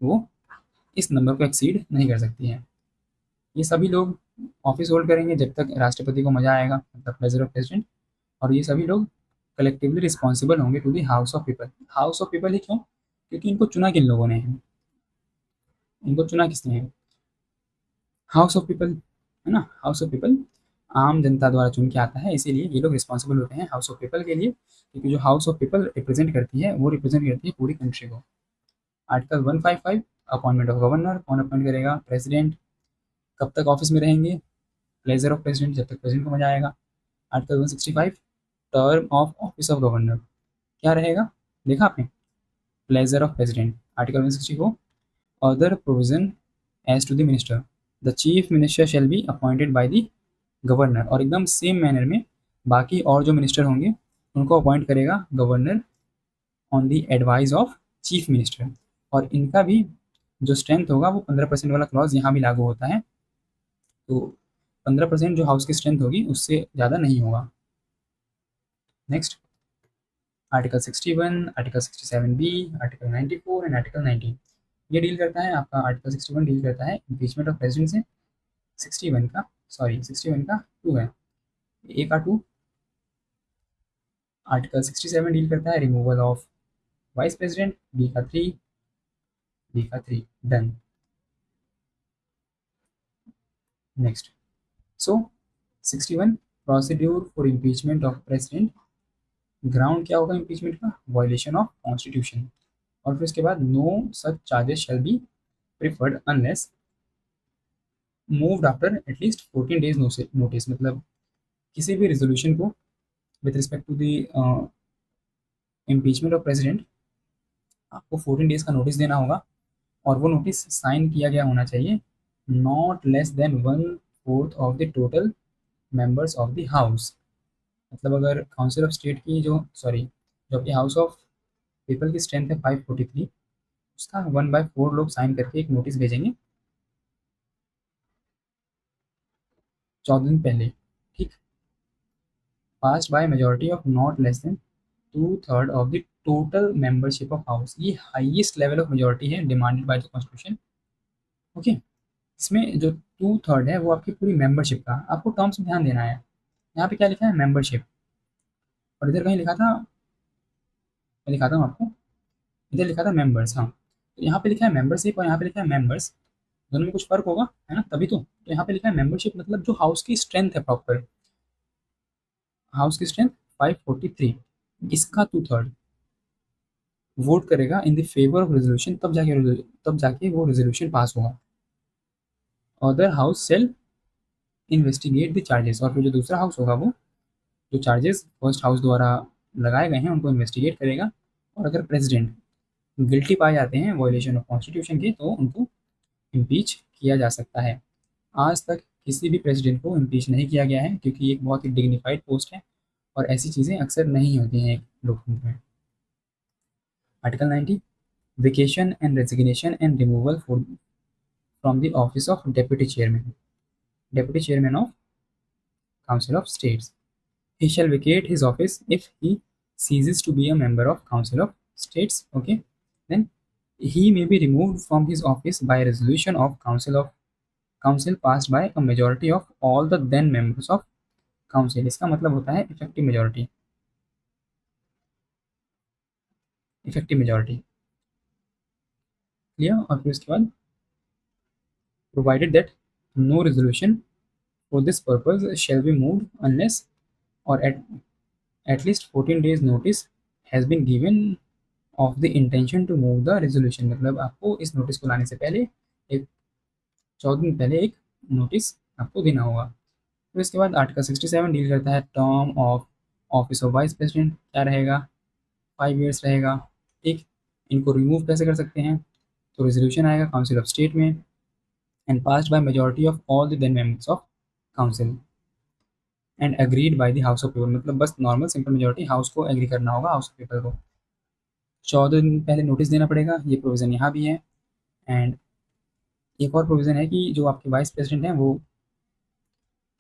वो इस नंबर को एक्सीड नहीं कर सकती है। ये सभी लोग ऑफिस होल्ड करेंगे जब तक राष्ट्रपति को मजा आएगा, मतलब प्लेजर ऑफ प्रेसिडेंट। और ये सभी लोग कलेक्टिवली रिस्पॉन्सिबल होंगे to the house of people. House of people ही क्यों? क्योंकि इनको चुना किन लोगों ने है? इनको चुना किसने है? हाउस ऑफ पीपल, है ना। हाउस ऑफ पीपल आम जनता द्वारा चुन के आता है, इसीलिए ये लोग रिस्पॉन्सिबल होते हैं हाउस ऑफ पीपल के लिए, क्योंकि जो हाउस ऑफ पीपल रिप्रेजेंट करती है वो रिप्रेजेंट करती है पूरी कंट्री को। आर्टिकल 155, अपॉइंटमेंट ऑफ गवर्नर, कौन अपॉइंट करेगा? प्रेसिडेंट। कब तक ऑफिस में रहेंगे? प्लेजर ऑफ प्रेसिडेंट, जब तक प्रेसिडेंट को मजा आएगा। Article 165, term of office of governor क्या रहेगा? देखा आपने, pleasure of president. Article 164, other provision as to the minister, the chief minister shall be appointed by the governor. और एकदम सेम मैनर में बाकी और जो मिनिस्टर होंगे उनको अपॉइंट करेगा governor on the advice of chief minister. और इनका भी जो स्ट्रेंथ होगा वो 15% वाला क्लॉज यहाँ भी लागू होता है, तो 15% जो हाउस की स्ट्रेंथ होगी उससे ज़्यादा नहीं होगा। Next article 61, article 67B, article 94 and article 19, ये डील करता है आपका। आर्टिकल 61 डील करता है इम्पीचमेंट ऑफ प्रेसिडेंट से। 61 का 2 है, ए का 2, आर्टिकल 67 डील करता है removal of vice president, B का 3 done. Next, so 61 procedure for impeachment of president. Ground क्या होगा इम्पीचमेंट का? Violation of constitution. और फिर उसके बाद no such charges shall be preferred unless moved after at least 14 days notice. मतलब किसी भी रेजोल्यूशन को with respect to the impeachment of president आपको 14 डेज का नोटिस देना होगा, और वो नोटिस साइन किया गया होना चाहिए not less than 1/4 of the total members of the house. मतलब अगर काउंसिल ऑफ स्टेट की जो आपकी हाउस ऑफ पीपल की स्ट्रेंथ है 543, उसका 1/4 लोग साइन करके एक नोटिस भेजेंगे 14 दिन पहले, ठीक। Passed by majority of not less than 2/3 of the total membership of house. ये हाईएस्ट लेवल ऑफ मेजोरिटी है demanded by the constitution. Okay, इसमें जो 2/3 है वो आपकी पूरी मेंबरशिप का, आपको टर्म्स में ध्यान देना है। यहाँ पे क्या लिखा है? मेंबरशिप। और इधर कहीं लिखा था, मैं दिखाता हूँ आपको, इधर लिखा था मेंबर्स। हाँ, तो यहाँ पे लिखा है मेंबरशिप और यहाँ पे लिखा है मेंबर्स, दोनों में कुछ फर्क होगा, है ना? तभी तो यहाँ पे लिखा है मेंबरशिप, मतलब जो हाउस की स्ट्रेंथ है, प्रॉपर हाउस की स्ट्रेंथ 543, इसका 2/3 वोट करेगा in the favour of resolution, तब जाके वो रेजोल्यूशन पास होगा। Other house shall investigate the charges. और फिर जो दूसरा हाउस होगा वो जो चार्जेस फर्स्ट हाउस द्वारा लगाए गए हैं उनको इन्वेस्टिगेट करेगा, और अगर प्रेसिडेंट गिल्टी पाए जाते हैं वायलेशन ऑफ कॉन्स्टिट्यूशन के, तो उनको इम्पीच किया जा सकता है। आज तक किसी भी प्रेसिडेंट को इम्पीच नहीं किया गया है, क्योंकि ये एक बहुत ही डिग्निफाइड पोस्ट है और ऐसी चीज़ें अक्सर नहीं होती हैं एक लोकतंत्र में। Article 90, vacation and resignation and removal from the office of deputy chairman of council of states. He shall vacate his office if he ceases to be a member of Council of States. Okay, then he may be removed from his office by resolution of council passed by a majority of all the then members of council। इसका मतलब होता है effective majority clear. और फिर उसके बाद provided that no resolution for this purpose shall be moved unless or at least 14 days notice has been given of the intention to move the resolution. मतलब आपको इस नोटिस को लाने से पहले एक 14 दिन पहले एक नोटिस आपको देना होगा। फिर इसके बाद आर्टिकल 67 डील करता है term of office of vice president. क्या रहेगा? 5 ईयर्स रहेगा, ठीक। इनको रिमूव कैसे कर सकते हैं? तो रेजोल्यूशन आएगा काउंसिल ऑफ स्टेट में and passed by majority of all the then members of council and agreed by the house of people. मतलब बस नॉर्मल सिंपल मेजोरिटी, हाउस को एग्री करना होगा, हाउस ऑफ पीपल को। 14 दिन पहले नोटिस देना पड़ेगा, ये प्रोविज़न यहाँ भी है। एंड एक और प्रोविज़न है कि जो आपके वाइस प्रेसिडेंट हैं वो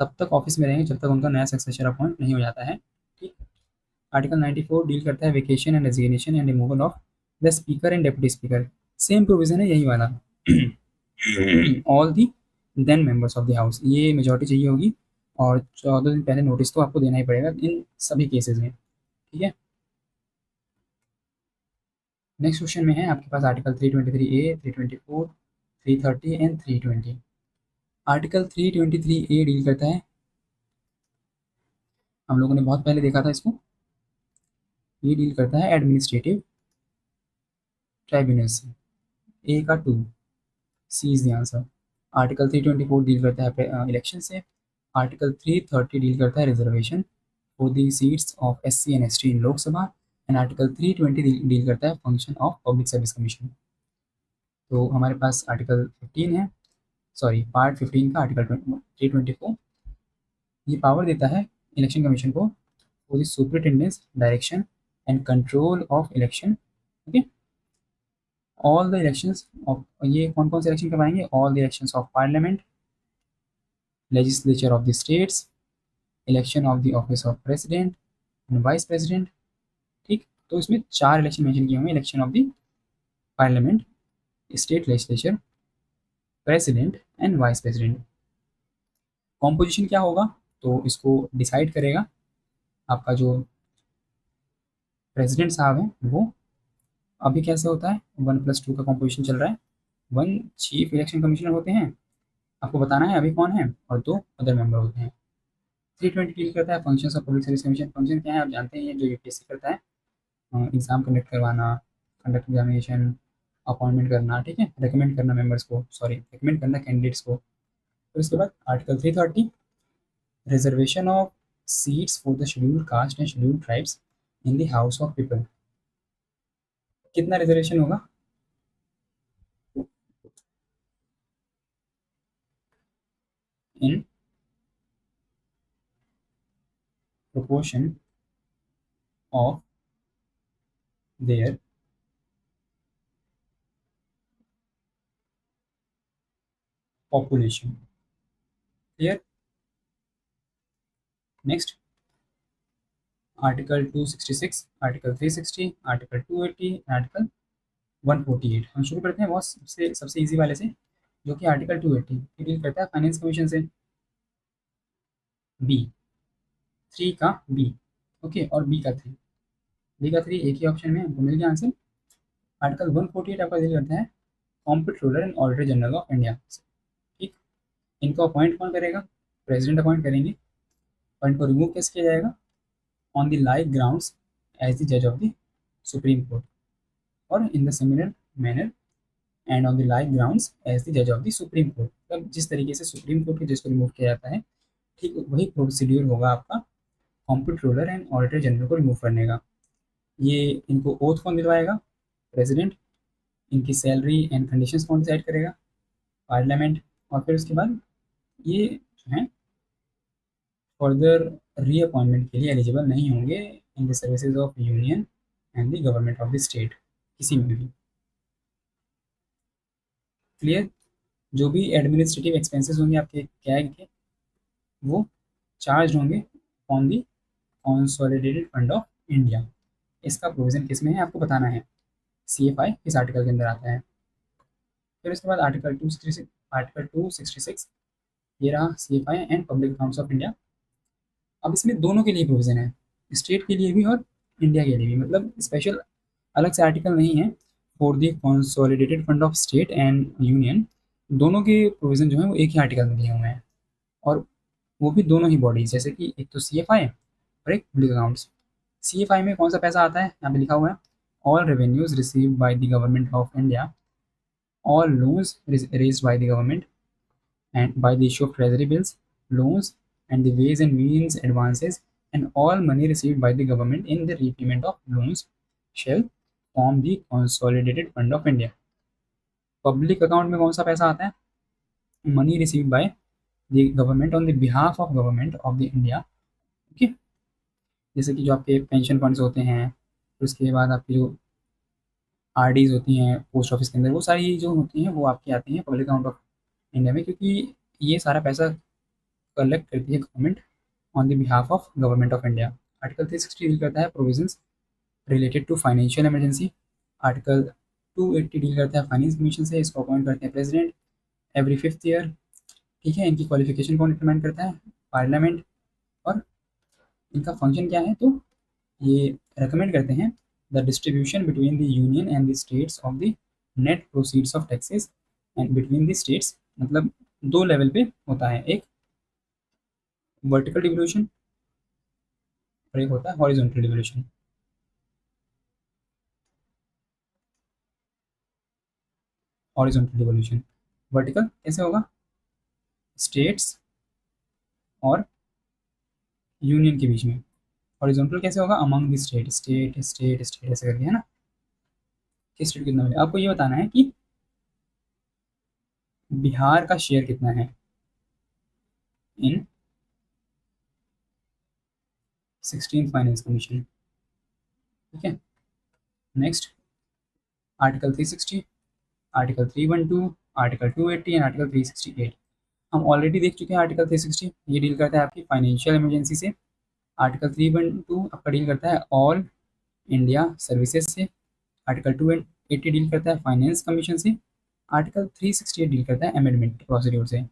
तब तक ऑफिस में रहेंगे जब तक उनका नया सक्सेसर अपॉइंट नहीं हो जाता है, ठीक। आर्टिकल 94 डील करता है vacation and resignation and removal of the speaker and deputy speaker. Same provision है यही वाला। All the then members of the house, ये मेजोरिटी चाहिए होगी, और 14 दिन पहले नोटिस तो आपको देना ही पड़ेगा इन सभी केसेस में, ठीक है। नेक्स्ट क्वेश्चन में है आपके पास article 323A, 324, 330 and 320। Article 323A deal करता है, हम लोगों ने बहुत पहले देखा था इसको, ये डील करता है एडमिनिस्ट्रेटिव ट्राइब्यूनल से। ए का 2, C is the answer. Article 324 deal करता है इलेक्शन से। आर्टिकल 330 डील करता है reservation for the seats of SC and ST in Lok Sabha. And article 320 deal करता है function of public service commission. तो हमारे पास आर्टिकल 15 है, सॉरी पार्ट 15 का आर्टिकल 324, ये पावर देता है इलेक्शन कमीशन को for the superintendence direction and control of election. Okay, all the elections of, ये कौन कौन से इलेक्शन करवाएंगे? All the elections of parliament, legislature of the states, election of the office of president and vice president, ठीक। तो इसमें 4 election mention किए होंगे, election of the parliament, state legislature, president and vice president. Composition क्या होगा? तो इसको decide करेगा आपका जो प्रेसिडेंट साहब हैं वो, अभी कैसे होता है 1+2 का कॉम्पोजिशन चल रहा है, 1 चीफ इलेक्शन कमिश्नर होते हैं, आपको बताना है अभी कौन है, और 2 अदर मेंबर होते हैं। 320 डील करता है functions of public service commission. Function क्या है आप जानते हैं, ये जो यूपीएससी करता है, एग्जाम कंडक्ट करवाना, कंडक्ट एग्जामिनेशन, अपॉइंटमेंट करना, ठीक है, रिकमेंड करना मेंबर्स को, सॉरी रिकमेंड करना कैंडिडेट्स को। फिर उसके बाद article 330, reservation of seats for the scheduled caste and scheduled tribes in the house of people. कितना रिजर्वेशन होगा, in proportion of their population. Clear. Next article 266, article 360, article 280, article 148। हम शुरू करते हैं बहुत सबसे सबसे इजी वाले से, जो कि आर्टिकल 280 डील करता है फाइनेंस कमीशन से। बी, थ्री का बी, ओके, और बी का थ्री, बी का थ्री एक ही ऑप्शन में हमको मिल गया आंसर। आर्टिकल 148 आपका डील करता है comptroller and auditor general of India, ठीक। इनको अपॉइंट कौन करेगा, प्रेसिडेंट अपॉइंट करेंगे, और इनको रिमूव कैसे किया जाएगा, on the like grounds as the जज ऑफ द सुप्रीम कोर्ट, और in the similar manner and on the like grounds as the जज ऑफ द सुप्रीम कोर्ट। मतलब जिस तरीके से सुप्रीम कोर्ट के जज को रिमूव किया जाता है, ठीक वही प्रोसीड्यूर होगा आपका कॉम्पिट्रोलर एंड ऑडिटर जनरल को रिमूव करने का। ये इनको ओथ कौन दिलवाएगा, प्रेसिडेंट। इनकी सैलरी एंड कंडीशंस कौन डिसाइड करेगा, पार्लियामेंट। और फिर उसके बाद ये जो है फर्दर रीअपॉइंटमेंट के लिए एलिजिबल नहीं होंगे in the services of union and the government of the state, किसी में भी। क्लियर। जो भी एडमिनिस्ट्रेटिव एक्सपेंसेस होंगे आपके कैग के, वो चार्ज होंगे on the consolidated fund of India. इसका प्रोविजन किस में है आपको बताना है, CFI किस आर्टिकल के अंदर आता है। फिर उसके बाद आर्टिकल 266, आर्टिकल 266 ये रहा CFI and public accounts of India. अब इसमें दोनों के लिए प्रोविजन है, स्टेट के लिए भी और इंडिया के लिए भी, मतलब स्पेशल अलग से आर्टिकल नहीं है। For the consolidated fund of state and union, दोनों के प्रोविजन जो है वो एक ही आर्टिकल में दिए हुए हैं, और वो भी दोनों ही बॉडीज, जैसे कि एक तो CFI और एक पब्लिक अकाउंट्स। CFI में कौन सा पैसा आता है, यहाँ पे लिखा हुआ है, all revenues received by the government of India, all loans raised by the government and by the issue of treasury bills, loans, and the ways and means advances, and all money received by the government in the repayment of loans shall form the consolidated fund of India. Public account में कौन सा पैसा आता है, money receive by the government on the behalf of government of the India, okay. जैसे कि जो आपके पेंशन फंड्स होते हैं, फिर उसके बाद आपकी जो RDs होती हैं पोस्ट ऑफिस के अंदर, वो सारी जो होती हैं वो आपकी आती हैं पब्लिक अकाउंट ऑफ इंडिया में, क्योंकि ये सारा पैसा कलेक्ट करती है government on the behalf of government of India. Article 360 deal करता है provisions related to financial emergency. Article 280 deal करता है फाइनेंस कमीशन से, इसको अपॉइंट करते हैं प्रेसिडेंट एवरी 5th ईयर, ठीक है। इनकी क्वालिफिकेशन कौन डिटरमाइन करता है, पार्लियामेंट। और इनका फंक्शन क्या है, तो ये रिकमेंड करते हैं the distribution between the union and the states of the net proceeds of taxes and between the states. मतलब दो लेवल पे होता है, एक वर्टिकल डिवोल्यूशन और एक होता है horizontal devolution. Horizontal devolution, vertical कैसे होगा, स्टेट्स और यूनियन के बीच में। हॉरिजॉन्टल कैसे होगा, among the state, state state state ऐसे करके, है ना, कि स्टेट कितना मिलेगा। आपको ये बताना है कि बिहार का शेयर कितना है इन 16th फाइनेंस कमीशन, ठीक है। Next article 360, article 312, article 280 and article 368। हम ऑलरेडी देख चुके हैं आर्टिकल 360, ये डील करता है आपकी फाइनेंशियल इमरजेंसी से। आर्टिकल 312 आपका डील करता है ऑल इंडिया सर्विसेज से। आर्टिकल 280 डील करता है फाइनेंस कमीशन से। आर्टिकल 368 डील करता है अमेंडमेंट प्रोसीड्योर से,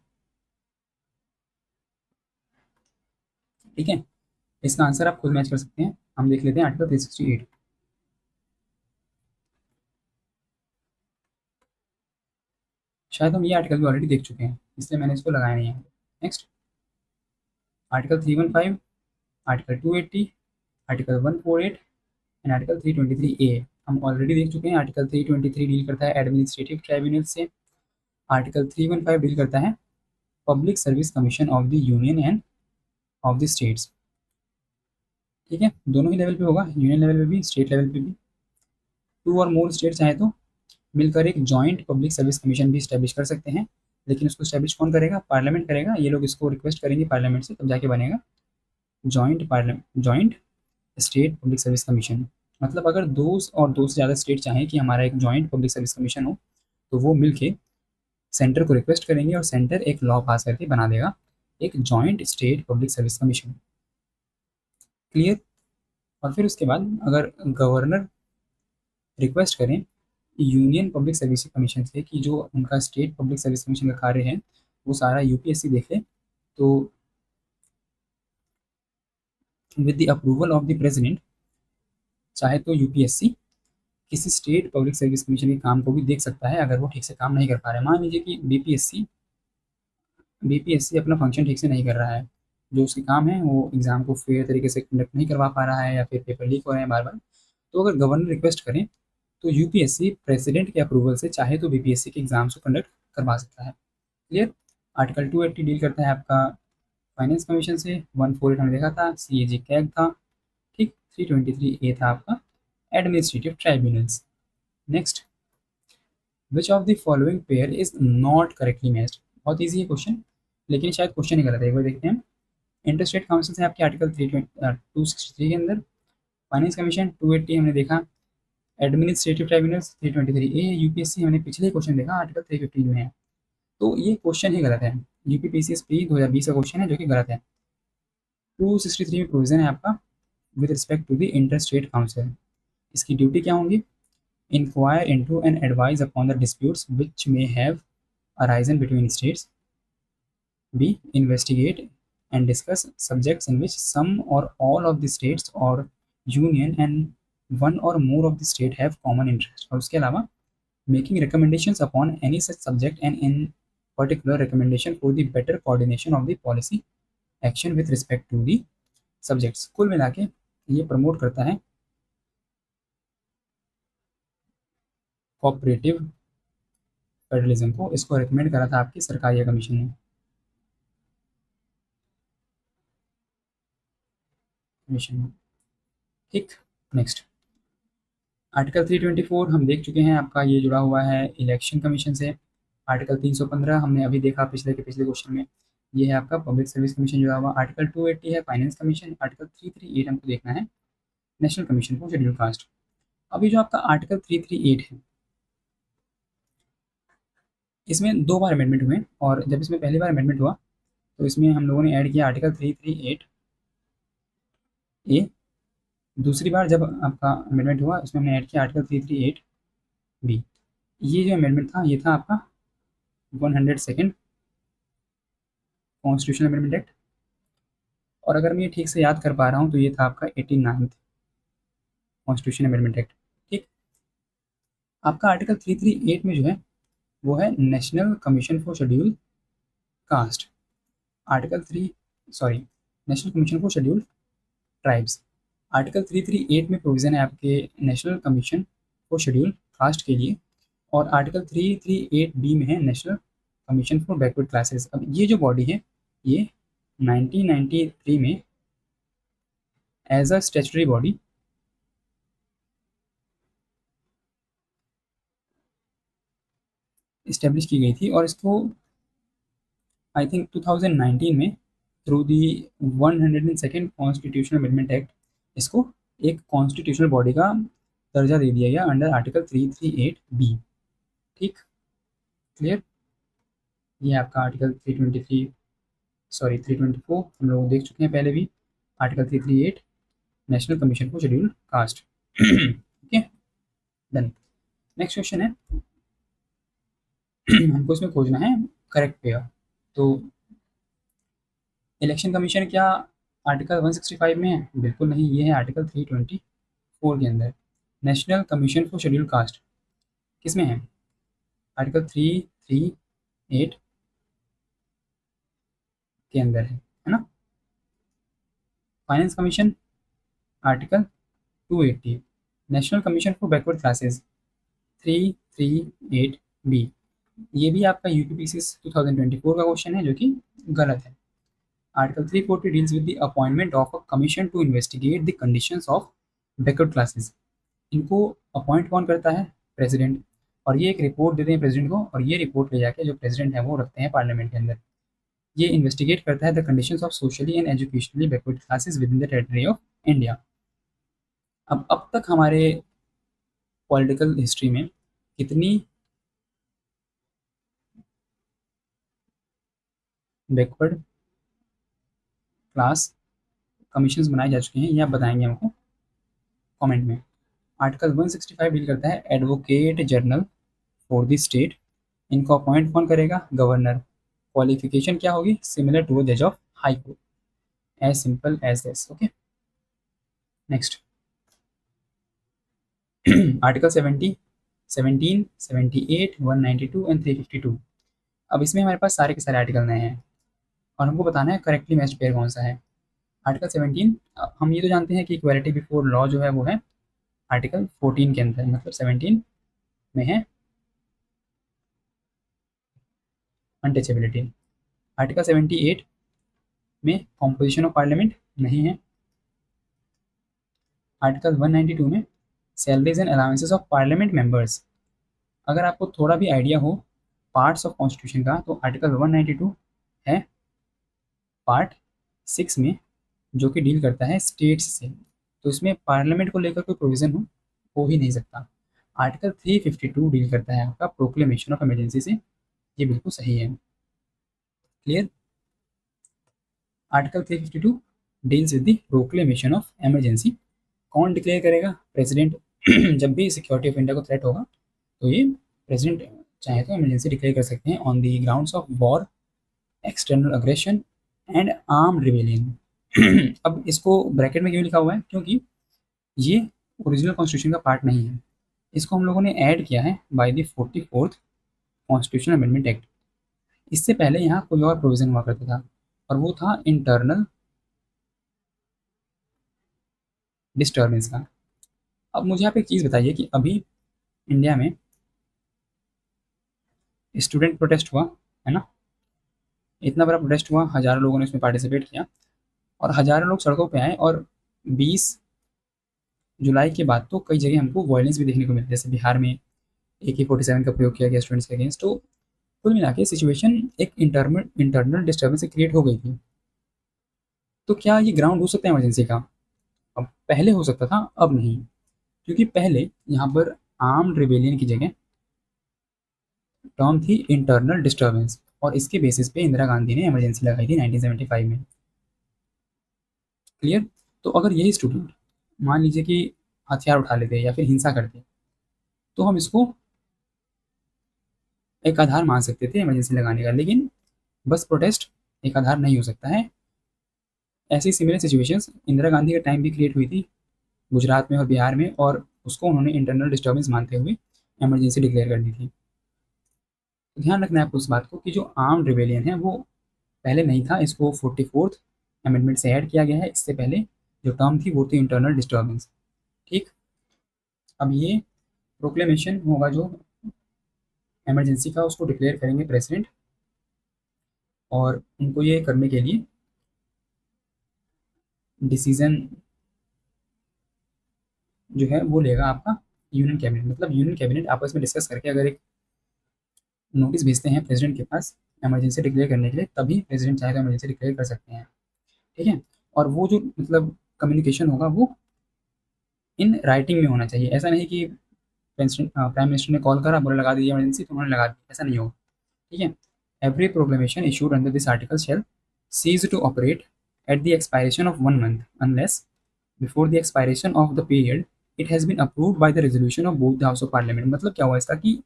ठीक है। इसका आंसर आप खुद मैच कर सकते हैं। हम देख लेते हैं आर्टिकल 368। शायद हम ये आर्टिकल भी ऑलरेडी देख चुके हैं, इसलिए मैंने इसको लगाया नहीं है। Next, article 315, article 280, article 148 and article 323A हम ऑलरेडी देख चुके हैं। आर्टिकल 323 डील करता है एडमिनिस्ट्रेटिव ट्राइब्यूनल से। आर्टिकल 315 डील करता है public service commission of the union end of the states. ठीक है, दोनों ही लेवल पे होगा, यूनियन लेवल पे भी, स्टेट लेवल पे भी। टू और मोर स्टेट चाहे तो मिलकर एक जॉइंट पब्लिक सर्विस कमीशन भी इस्टेब्लिश कर सकते हैं, लेकिन उसको इस्टेब्लिश कौन करेगा? पार्लियामेंट करेगा। ये लोग इसको रिक्वेस्ट करेंगे पार्लियामेंट से, तब जाके बनेगा joint state public service commission. मतलब अगर दो से ज़्यादा स्टेट चाहें कि हमारा एक जॉइंट पब्लिक सर्विस कमीशन हो, तो वो मिलके सेंटर को रिक्वेस्ट करेंगे और सेंटर एक लॉ पास करके बना देगा एक joint state public service commission. Clear? और फिर उसके बाद अगर गवर्नर रिक्वेस्ट करें यूनियन पब्लिक सर्विस कमीशन से कि जो उनका स्टेट पब्लिक सर्विस कमीशन का कार्य है वो सारा यूपीएससी देखे, तो with the approval of the president चाहे तो यूपीएससी किसी स्टेट पब्लिक सर्विस कमीशन के काम को भी देख सकता है अगर वो ठीक से काम नहीं कर पा रहे। मान लीजिए कि बीपीएससी अपना फंक्शन ठीक से नहीं कर रहा है, जो उसके काम है वो एग्ज़ाम को फेयर तरीके से कंडक्ट नहीं करवा पा रहा है या फिर पेपर लीक हो रहे हैं बार बार, तो अगर गवर्नर रिक्वेस्ट करें तो यूपीएससी प्रेसिडेंट के अप्रूवल से चाहे तो बीपीएससी के एग्जाम्स को कंडक्ट करवा सकता है। क्लियर? आर्टिकल 280 डील करता है आपका फाइनेंस कमीशन से, 148 हमने देखा था सीएजी कैग था, ठीक। 323A था आपका administrative tribunals. Next, which of the following pair is not correctly matched? बहुत ईजी है क्वेश्चन, लेकिन शायद क्वेश्चन ही गलत है। एक बार देखते हैं। इंटरस्टेट काउंसिल से आपके आर्टिकल 263 के अंदर, फाइनेंस कमीशन 280 हमने देखा, एडमिनिस्ट्रेटिव ट्राइब्यूनल्स 323A, यूपीएससी हमने पिछले क्वेश्चन देखा आर्टिकल 315 में है, तो ये क्वेश्चन ही गलत है। यूपीपीसीएसपी 2020 का क्वेश्चन है जो कि गलत है। 263 में प्रोविजन है आपका with respect to the inter state council. इसकी ड्यूटी क्या होंगी? Inquire into and advise upon the disputes which may have arisen between states. B, investigate and discuss subjects in which some और ऑल ऑफ द स्टेट्स और union and one और more of the state have common interest. और उसके अलावा making recommendations upon any such subject and in particular recommendation for the better coordination of the policy action with respect to the subjects। कुल मिला के ये promote करता है cooperative federalism को। इसको रिकमेंड करा था आपकी सरकारिया कमीशन ने। ठीक। नेक्स्ट, आर्टिकल 324 हम देख चुके हैं, आपका ये जुड़ा हुआ है इलेक्शन कमीशन से। आर्टिकल 315 हमने अभी देखा पिछले क्वेश्चन में, ये है आपका पब्लिक सर्विस कमीशन जुड़ा हुआ। आर्टिकल 280 है फाइनेंस कमीशन। आर्टिकल 338 हमको देखना है national commission for schedule cast. अभी जो आपका आर्टिकल 338 है, इसमें 2 बार अमेंडमेंट हुए, और जब इसमें पहली बार अमेंडमेंट हुआ तो इसमें हम लोगों ने ऐड किया आर्टिकल 338A। दूसरी बार जब आपका अमेंडमेंट हुआ इसमें हमने ऐड किया आर्टिकल 338B। ये जो अमेंडमेंट था ये था आपका 102nd कॉन्स्टिट्यूशनल अमेंडमेंट एक्ट, और अगर मैं ये ठीक से याद कर पा रहा हूँ तो ये था आपका 89th कॉन्स्टिट्यूशन अमेंडमेंट एक्ट। ठीक। आपका आर्टिकल 338 में जो है वो है national commission for schedule caste. National commission for schedule tribes. Article 338 में प्रोविज़न है आपके national commission for schedule caste के लिए, और आर्टिकल 338B में है national commission for backward classes. अब ये जो बॉडी है ये 1993 में as a statutory body establish की गई थी, और इसको आई थिंक 2019 में through the 102nd constitutional amendment act इसको एक कॉन्स्टिट्यूशनल बॉडी का दर्जा दे दिया गया अंडर आर्टिकल 338B। ठीक। क्लियर? ये आपका आर्टिकल 324 हम लोग देख चुके हैं पहले भी। Article 338 national commission for schedule cast. ठीक है, डन। नेक्स्ट क्वेश्चन है हमको इसमें खोजना है करेक्ट पेयर। तो इलेक्शन कमीशन क्या आर्टिकल 165 में है? बिल्कुल नहीं, ये है आर्टिकल 324 के अंदर। National commission for schedule caste किस में है? आर्टिकल 8 के अंदर है ना। Finance commission article 280, national commission for backward classes 338 B. ये भी आपका यूपीपीसीएस 2024 का क्वेश्चन है, जो कि गलत है। Article 340 deals with the appointment of a commission to investigate the conditions of backward classes. इनको अपॉइंट कौन करता है? प्रेसिडेंट। और ये एक रिपोर्ट देते हैं प्रेसिडेंट को, और ये रिपोर्ट ले जाके जो प्रेसिडेंट है वो रखते हैं पार्लियामेंट के अंदर। ये इन्वेस्टिगेट करता है the conditions of socially and educationally backward classes with in the territory of India. अब तक हमारे पॉलिटिकल हिस्ट्री में कितनी बैकवर्ड क्लास कमीशंस बनाए जा चुके हैं, ये आप बताएंगे हमको कमेंट में। आर्टिकल 165 डील करता है advocate general for the state. इनको अपॉइंट कौन करेगा? गवर्नर। क्वालिफिकेशन क्या होगी? सिमिलर टू जज of high court, as simple as this. Okay, next. Article 70, 17, 78, 192 and 352। अब इसमें हमारे पास सारे के सारे आर्टिकल नए हैं और हमको बताना है करेक्टली मैच्ड पेयर कौन सा है। आर्टिकल 17, हम ये तो जानते हैं कि इक्वालिटी बिफोर लॉ जो है वो है आर्टिकल 14 के अंदर, मतलब 17 में है अनटचेबिलिटी। आर्टिकल 78 में कॉम्पोजिशन ऑफ पार्लियामेंट नहीं है। आर्टिकल 192 में salaries and allowances of parliament members. अगर आपको थोड़ा भी आइडिया हो पार्ट्स ऑफ कॉन्स्टिट्यूशन का, तो आर्टिकल 192 है पार्ट 6 में, जो कि डील करता है स्टेट्स से। तो इसमें पार्लियामेंट को लेकर कोई प्रोविज़न हो ही नहीं सकता। आर्टिकल 352 डील करता है आपका प्रोक्लेमेशन ऑफ इमरजेंसी से। ये बिल्कुल सही है। Clear? Article 352 deals with the proclamation of emergency. कौन डिक्लेयर करेगा? प्रेसिडेंट। जब भी सिक्योरिटी ऑफ इंडिया को थ्रेट होगा तो ये प्रेसिडेंट चाहे तो इमरजेंसी डिक्लेयर कर सकते हैं on the grounds of war, external aggression and armed rebellion. अब इसको ब्रैकेट में क्यों लिखा हुआ है? क्योंकि ये ओरिजिनल कॉन्स्टिट्यूशन का पार्ट नहीं है। इसको हम लोगों ने ऐड किया है by the 44th constitution amendment act. इससे पहले यहाँ कोई और प्रोविज़न हुआ करता था और वो था इंटरनल डिस्टर्बेंस का। अब मुझे आप एक चीज़ बताइए कि अभी इंडिया में स्टूडेंट प्रोटेस्ट हुआ है ना, इतना बड़ा प्रोटेस्ट हुआ, हज़ारों लोगों ने इसमें पार्टिसिपेट किया और हज़ारों लोग सड़कों पे आए, और 20 जुलाई के बाद तो कई जगह हमको वायलेंस भी देखने को मिली, जैसे बिहार में AK-47 का प्रयोग किया गया स्टूडेंट्स के अगेंस्ट। तो कुल मिला के सिचुएशन एक इंटरनल डिस्टर्बेंस से क्रिएट हो गई थी। तो क्या ये ग्राउंड हो सकता है इमरजेंसी का? अब पहले हो सकता था, अब नहीं, क्योंकि पहले यहाँ पर आर्म्ड रिबेलियन की जगह टर्म थी इंटरनल डिस्टर्बेंस, और इसके बेसिस पे इंदिरा गांधी ने इमरजेंसी लगाई थी 1975 में। क्लियर? तो अगर यही स्टूडेंट मान लीजिए कि हथियार उठा लेते या फिर हिंसा करते, तो हम इसको एक आधार मान सकते थे इमरजेंसी लगाने का, लेकिन बस प्रोटेस्ट एक आधार नहीं हो सकता है। ऐसी सिमिलर सिचुएशंस इंदिरा गांधी के टाइम भी क्रिएट हुई थी गुजरात में और बिहार में, और उसको उन्होंने इंटरनल डिस्टर्बेंस मानते हुए इमरजेंसी डिक्लेयर कर दी थी। तो ध्यान रखना है आपको उस बात को कि जो आर्म्ड रिबेलियन है वो पहले नहीं था, इसको 44th अमेंडमेंट से ऐड किया गया है। इससे पहले जो टर्म थी वो थी इंटरनल डिस्टर्बेंस। ठीक, अब ये प्रोक्लेमेशन होगा जो इमरजेंसी का, उसको डिक्लेयर करेंगे प्रेसिडेंट, और उनको ये करने के लिए डिसीजन जो है वो लेगा आपका यूनियन कैबिनेट। मतलब यूनियन कैबिनेट आपस में डिस्कस करके अगर एक नोटिस भेजते हैं प्रेसिडेंट के पास इमरजेंसी डिक्लेयर करने के लिए, तभी प्रेसिडेंट चाहे तो इमरजेंसी डिक्लेयर कर सकते हैं। ठीक है? और वो जो मतलब कम्युनिकेशन होगा वो इन राइटिंग में होना चाहिए। ऐसा नहीं कि प्राइम मिनिस्टर ने कॉल करा, बोला लगा दीजिए इमरजेंसी, तो उन्होंने लगा दी, ऐसा नहीं होगा। ठीक है? Every proclamation issued under this article shall cease to operate at the expiration of 1 month unless before the expiration of the period it has been approved by the resolution of both the house of parliament. मतलब क्या हुआ इसका कि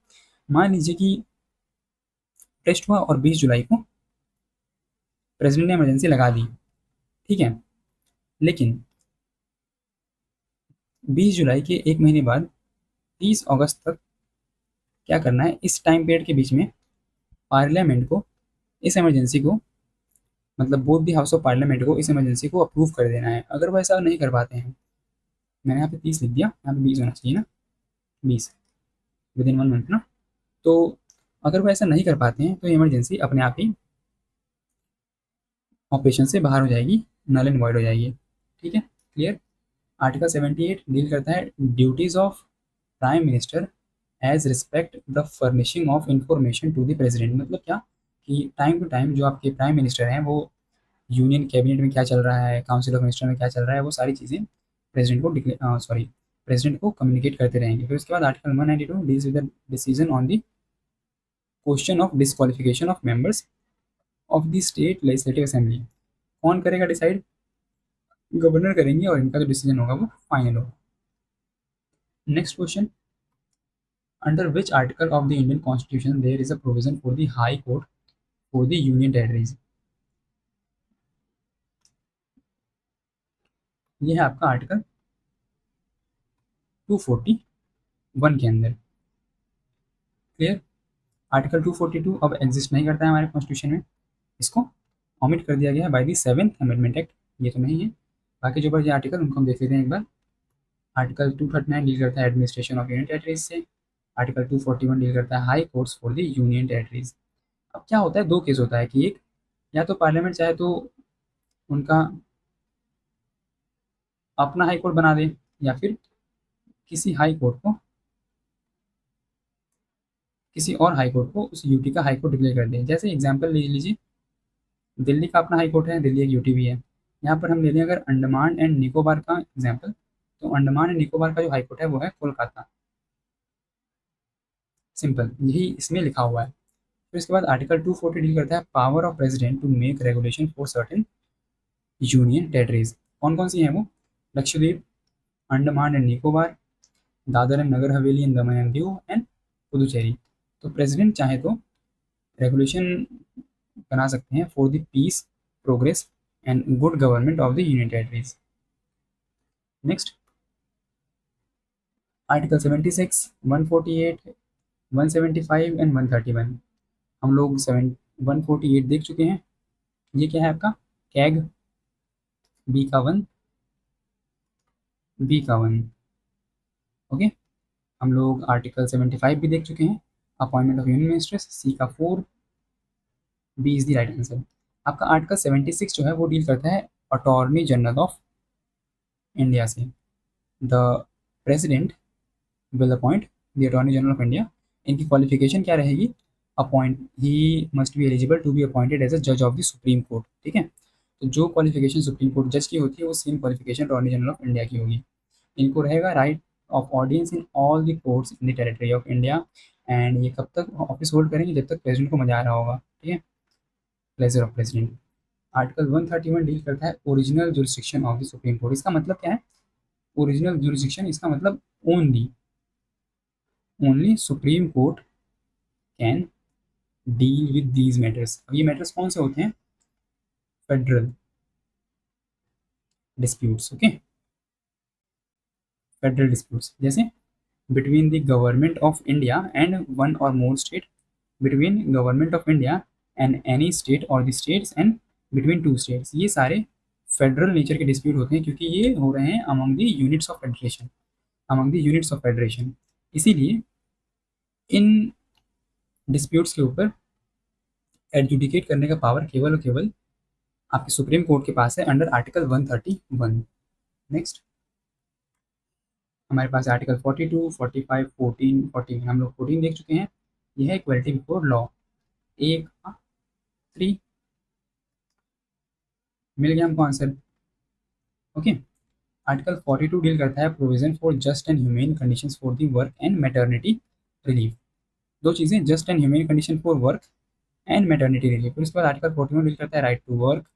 मान लीजिए कि test हुआ और 20 जुलाई को प्रेसिडेंट ने इमरजेंसी लगा दी, ठीक है, लेकिन 20 जुलाई के एक महीने बाद 30 अगस्त तक क्या करना है, इस टाइम पीरियड के बीच में पार्लियामेंट को इस इमरजेंसी को, मतलब both the house of parliament को इस इमरजेंसी को अप्रूव कर देना है। अगर वो ऐसा नहीं कर पाते हैं, मैंने यहाँ पे 30 लिख दिया, यहाँ पे 20 होना चाहिए ना, 20 विद इन 1 मंथ ना। तो अगर वो ऐसा नहीं कर पाते हैं तो इमरजेंसी अपने आप ही ऑपरेशन से बाहर हो जाएगी, नल एंड वॉइड हो जाएगी। ठीक है, क्लियर। आर्टिकल 78 डील करता है duties of prime minister as respect the furnishing of information to the president. मतलब क्या, कि टाइम टू टाइम जो आपके प्राइम मिनिस्टर हैं वो यूनियन कैबिनेट में क्या चल रहा है, काउंसिल ऑफ मिनिस्टर में क्या चल रहा है, वो सारी चीज़ें प्रेसिडेंट को कम्युनिकेट करते रहेंगे। फिर उसके बाद article 192 deals with the decision on the question of disqualification of members of the state legislative assembly. कौन करेगा डिसाइड? गवर्नर करेंगे, और इनका जो डिसीजन होगा वो फाइनल होगा। Next question, under which article of the Indian constitution there is a provision for the high court for the union territories. ये है आपका आर्टिकल 241 के अंदर। क्लियर। आर्टिकल 242 अब एग्जिस्ट नहीं करता है हमारे कॉन्स्टिट्यूशन में, इसको ऑमिट कर दिया गया है by the 7th amendment act, ये तो नहीं है। बाकी जो बचे आर्टिकल उनको हम देख लेते हैं एक बार। आर्टिकल 239 डील करता है एडमिनिस्ट्रेशन ऑफ यूनियन टेरिटरीज से। आर्टिकल 241 डील करता है high courts for the union territories. अब क्या होता है, दो केस होता है कि एक, या तो पार्लियामेंट चाहे तो उनका अपना हाई कोर्ट बना दे, या फिर किसी हाई कोर्ट को, किसी और हाई कोर्ट को उस यूटी का हाई कोर्ट डिक्लेयर कर दे। जैसे एग्जांपल ले लीजिए, दिल्ली का अपना हाई कोर्ट है, दिल्ली एक यूटी भी है। यहाँ पर हम ले लें अगर अंडमान एंड निकोबार का एग्जांपल, तो अंडमान एंड निकोबार का जो हाई कोर्ट है वो है कोलकाता। सिंपल, यही इसमें लिखा हुआ है। फिर इसके बाद आर्टिकल 240 डील करता है power of president to make regulation for certain union territories. कौन कौन सी हैं वो? Lakshadweep, Andaman and Nicobar, Dadra and Nagar Haveli and Daman and Diu and Puducherry. तो प्रेसिडेंट चाहे तो रेगुलेशन बना सकते हैं for the peace, progress and good government of the union territories. Next, article 76, 148, 175 and 131। हम लोग 148 देख चुके हैं। ये क्या है आपका? कैग, बी का 1, बी का 1। ओके, हम लोग आर्टिकल 75 भी देख चुके हैं, appointment of union ministers, C का 4, B is the right answer. आपका आर्टिकल 76 जो है वो डील करता है अटॉर्नी जनरल ऑफ इंडिया से। The president will appoint the attorney general of India. इनकी क्वालिफिकेशन क्या रहेगी? Appoint he must be eligible to be appointed as a जज ऑफ द सुप्रीम कोर्ट। ठीक है, तो जो क्वालिफिकेशन सुप्रीम कोर्ट जज की होती है वो same qualification attorney general of India की होगी। इनको रहेगा right of audience in all the courts in the territory of India. And ये कब तक ऑफिस होल्ड करेंगे? जब तक प्रेसिडेंट को मजा आ रहा होगा। ठीक है, pleasure of president. Article 131 deal करता है original jurisdiction of the supreme court. इसका मतलब क्या है? ओरिजिनल जुरिस्डिक्शन, इसका मतलब only, only supreme court can deal with these matters. अब ये मैटर्स कौन से होते हैं? Federal disputes. Okay, federal disputes जैसे between the government of India and one और more state, between government of India and any state और the states, and between two states. ये सारे फेडरल नेचर के डिस्प्यूट होते हैं क्योंकि ये हो रहे हैं among the units of federation, among the units of federation. इसीलिए इन डिस्प्यूट्स के ऊपर एडजुडिकेट करने का पावर केवल और केवल आपके सुप्रीम कोर्ट के पास है अंडर आर्टिकल 131। नेक्स्ट, हमारे पास आर्टिकल 42, 45, 14, 41। हम लोग 14 देख चुके हैं। यह है इक्वलिटी बिफोर लॉ। एक 3 मिल गया हमको आंसर। ओके, आर्टिकल 42 डील करता है provision for just and humane conditions for the work and maternity relief. दो चीज़ें, just and humane condition for work and maternity relief. फिर उसके बाद आर्टिकल 41 डील करता है right to work,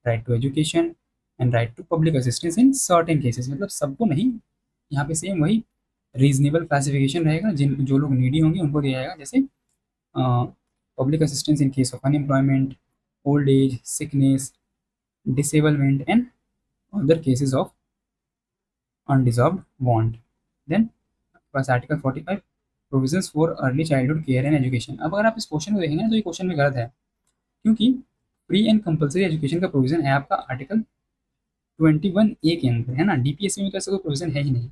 right to education and right to public assistance in certain cases. मतलब सबको नहीं, यहाँ पे सेम वही रीजनेबल क्लासिफिकेशन रहेगा। जिन जो लोग नीडी होंगे उनको दिया जाएगा, जैसे public assistance in case of unemployment, old age, sickness, disablement and other cases of undeserved want. Then बस article 45 provisions for early childhood care and education. अब अगर आप इस क्वेश्चन को देखेंगे ना तो ये क्वेश्चन में गलत है, क्योंकि फ्री एंड कंपलसरी एजुकेशन का प्रोविजन है आपका आर्टिकल 21A के अंदर, है ना। डीपीएससी में तो ऐसा कोई प्रोविजन है ही नहीं।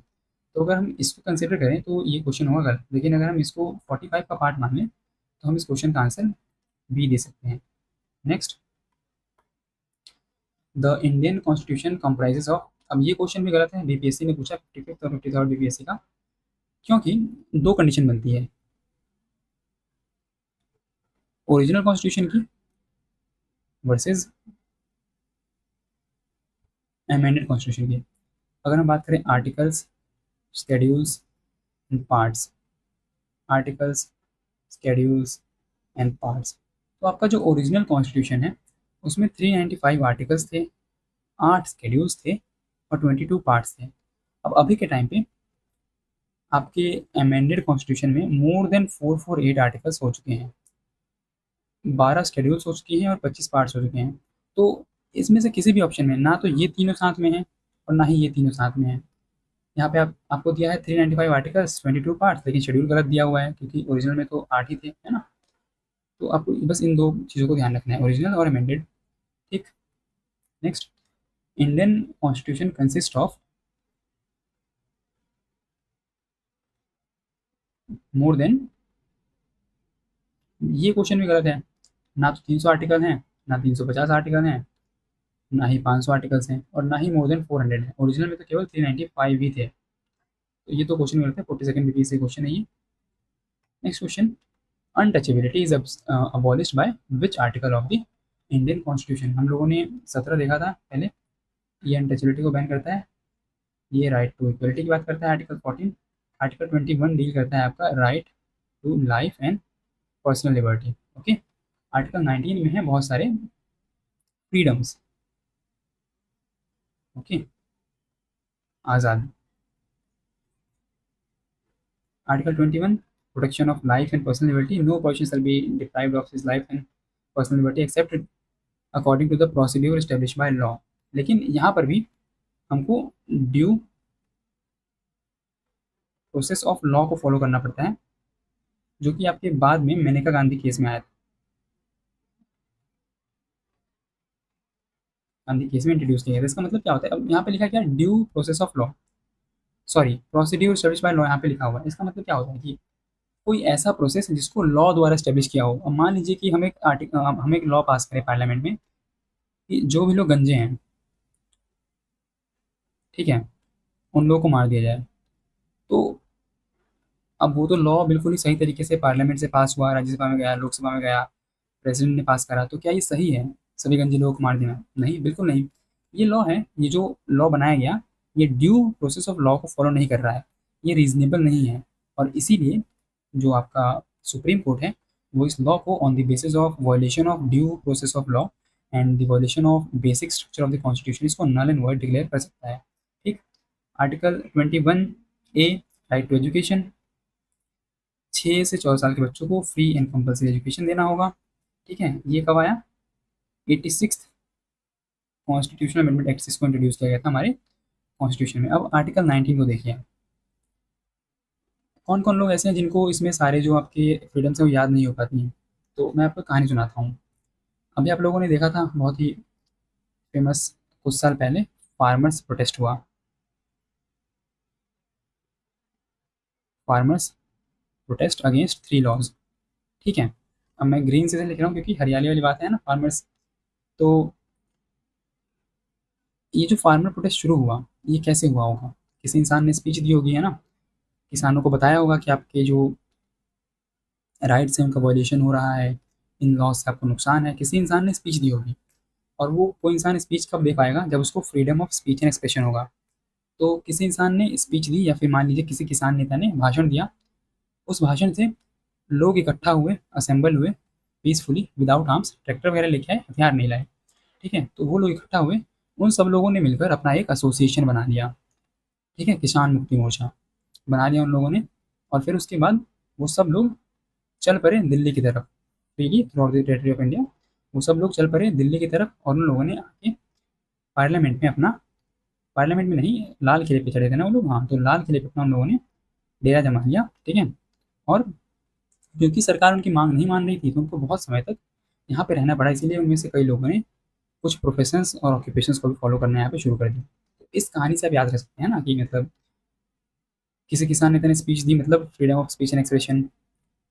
तो अगर हम इसको कंसिडर करें तो ये क्वेश्चन होगा गलत, लेकिन अगर हम इसको 45 का पार्ट मान लें तो हम इस क्वेश्चन का आंसर बी दे सकते हैं। Next, the Indian constitution comprises of. अब ये क्वेश्चन भी गलत है, बीपीएससी ने पूछा 55th और 53rd बीपीएससी का, क्योंकि दो कंडीशन बनती है ओरिजिनल कॉन्स्टिट्यूशन की वर्सेस अमेंडेड कॉन्स्टिट्यूशन की। अगर हम बात करें articles, schedules and parts, articles, schedules and parts, तो आपका जो ओरिजिनल कॉन्स्टिट्यूशन है उसमें 395 आर्टिकल्स थे, 8 शेड्यूल्स थे और 22 पार्ट्स थे। अब अभी के टाइम पे आपके अमेंडेड कॉन्स्टिट्यूशन में मोर देन 448 आर्टिकल्स हो चुके हैं, 12 शेड्यूल्स हो चुकी हैं और 25 पार्ट्स हो चुके हैं। तो इसमें से किसी भी ऑप्शन में ना तो ये तीनों साथ में है और ना ही ये तीनों साथ में है। यहाँ पे आपको दिया है 395 आर्टिकल्स 22 पार्ट्स, लेकिन शेड्यूल गलत दिया हुआ है क्योंकि ओरिजिनल में तो 8 ही थे, है ना। तो आपको बस इन दो चीज़ों को ध्यान रखना है, ओरिजिनल और अमेंडेड। ठीक। Next, Indian constitution consist of more than, ये क्वेश्चन भी गलत है। ना तो 300 आर्टिकल हैं, ना 350 आर्टिकल हैं, ना ही 500 आर्टिकल्स हैं और ना ही मोर देन 400 है। ओरिजिनल में तो केवल 395 ही थे। तो ये तो क्वेश्चन गलत है, 42nd बीपी से क्वेश्चन है ये। Next question, untouchability is abolished by which article of the Indian constitution. हम लोगों ने 17 देखा था पहले, ये अनटचेबिलिटी को बैन करता है। ये राइट टू इक्वलिटी की बात करता है आर्टिकल 14। आर्टिकल 21 डील करता है आपका right to life and personal liberty. Okay. Article 19 में है बहुत सारे फ्रीडम्स। ओके, आज़ाद। आर्टिकल 21, protection of life and personal liberty, no person shall be deprived of his life and personal liberty except according to the procedure establish by law. लेकिन यहाँ पर भी हमको ड्यू प्रोसेस ऑफ लॉ को follow करना पड़ता है, जो कि आपके बाद में मेनका गांधी केस में आया था। गांधी केस में इंट्रोड्यूस किया गया था। इसका मतलब क्या होता है, अब यहाँ पे लिखा क्या, due process of law, sorry procedure establish by law यहाँ पे लिखा हुआ है। इसका मतलब क्या होता है कि कोई ऐसा प्रोसेस है जिसको लॉ द्वारा एस्टेब्लिश किया हो। अब मान लीजिए कि हम एक लॉ पास करें पार्लियामेंट में कि जो भी लोग गंजे हैं, ठीक है, उन लोगों को मार दिया जाए। तो अब वो तो लॉ बिल्कुल ही सही तरीके से पार्लियामेंट से पास हुआ, राज्यसभा में गया, लोकसभा में गया, प्रेसिडेंट ने पास करा, तो क्या ये सही है सभी गंजे लोगों को मार देना? नहीं, बिल्कुल नहीं। ये लॉ है, ये जो लॉ बनाया गया ये ड्यू प्रोसेस ऑफ लॉ को फॉलो नहीं कर रहा है, ये रीजनेबल नहीं है। और इसीलिए जो आपका सुप्रीम कोर्ट है वो इस लॉ को on the basis of violation of due process of law and the violation of basic structure of the constitution, इसको नल एंड वॉइड डिक्लेयर कर सकता है। ठीक। Article 21A, right to education, 6 से 14 साल के बच्चों को फ्री एंड कंपलसरी एजुकेशन देना होगा। ठीक है, ये कब आया? 86 कॉन्स्टिट्यूशनल अमेंडमेंट एक्ट, इसको इंट्रोड्यूस किया गया था हमारे कॉन्स्टिट्यूशन में। अब आर्टिकल 19 को देखिए, कौन कौन लोग ऐसे हैं जिनको इसमें सारे जो आपके फ्रीडम्स हैं वो याद नहीं हो पाती हैं। तो मैं आपको कहानी सुनाता हूँ। अभी आप लोगों ने देखा था बहुत ही फेमस, कुछ साल पहले फार्मर्स प्रोटेस्ट हुआ, फार्मर्स प्रोटेस्ट अगेंस्ट 3 लॉज। ठीक है, अब मैं ग्रीन से लिख रहा हूँ क्योंकि हरियाली वाली बात है ना, फार्मर्स। तो ये जो फार्मर प्रोटेस्ट शुरू हुआ ये कैसे हुआ होगा? किसी इंसान ने स्पीच दी होगी, है ना, किसानों को बताया होगा कि आपके जो राइट्स हैं उनका वॉल्यूशन हो रहा है, इन लॉज से आपको नुकसान है, किसी इंसान ने स्पीच दी होगी। और वो कोई इंसान स्पीच कब दे पाएगा? जब उसको freedom of speech and expression होगा। तो किसी इंसान ने स्पीच दी या फिर मान लीजिए किसी किसान नेता ने भाषण दिया, उस भाषण से लोग इकट्ठा हुए, असेंबल हुए पीसफुली विदाउट आर्म्स, ट्रैक्टर वगैरह लेके आए, हथियार नहीं लाए। ठीक है, तो वो लोग इकट्ठा हुए, उन सब लोगों ने मिलकर अपना एक एसोसिएशन बना लिया। ठीक है, किसान मुक्ति मोर्चा बना लिया उन लोगों ने। और फिर उसके बाद वो सब लोग चल पड़े दिल्ली की तरफ, freely throughout the territory of India. वो सब लोग चल पड़े दिल्ली की तरफ और उन लोगों ने आके पार्लियामेंट में अपना, पार्लियामेंट में नहीं, लाल किले पे चढ़े थे ना वो लोग, हाँ, तो लाल किले पे अपना उन लोगों ने डेरा जमा लिया। ठीक है, और क्योंकि सरकार उनकी मांग नहीं मान रही थी तो उनको बहुत समय तक यहाँ पे रहना पड़ा, इसीलिए उनमें से कई लोगों ने कुछ प्रोफेशंस और ऑक्यूपेशंस को भी फॉलो करना यहाँ पे शुरू कर दिया। तो इस कहानी से आप याद रख सकते हैं ना कि मतलब किसी किसान नेता ने स्पीच दी, मतलब freedom of speech and expression.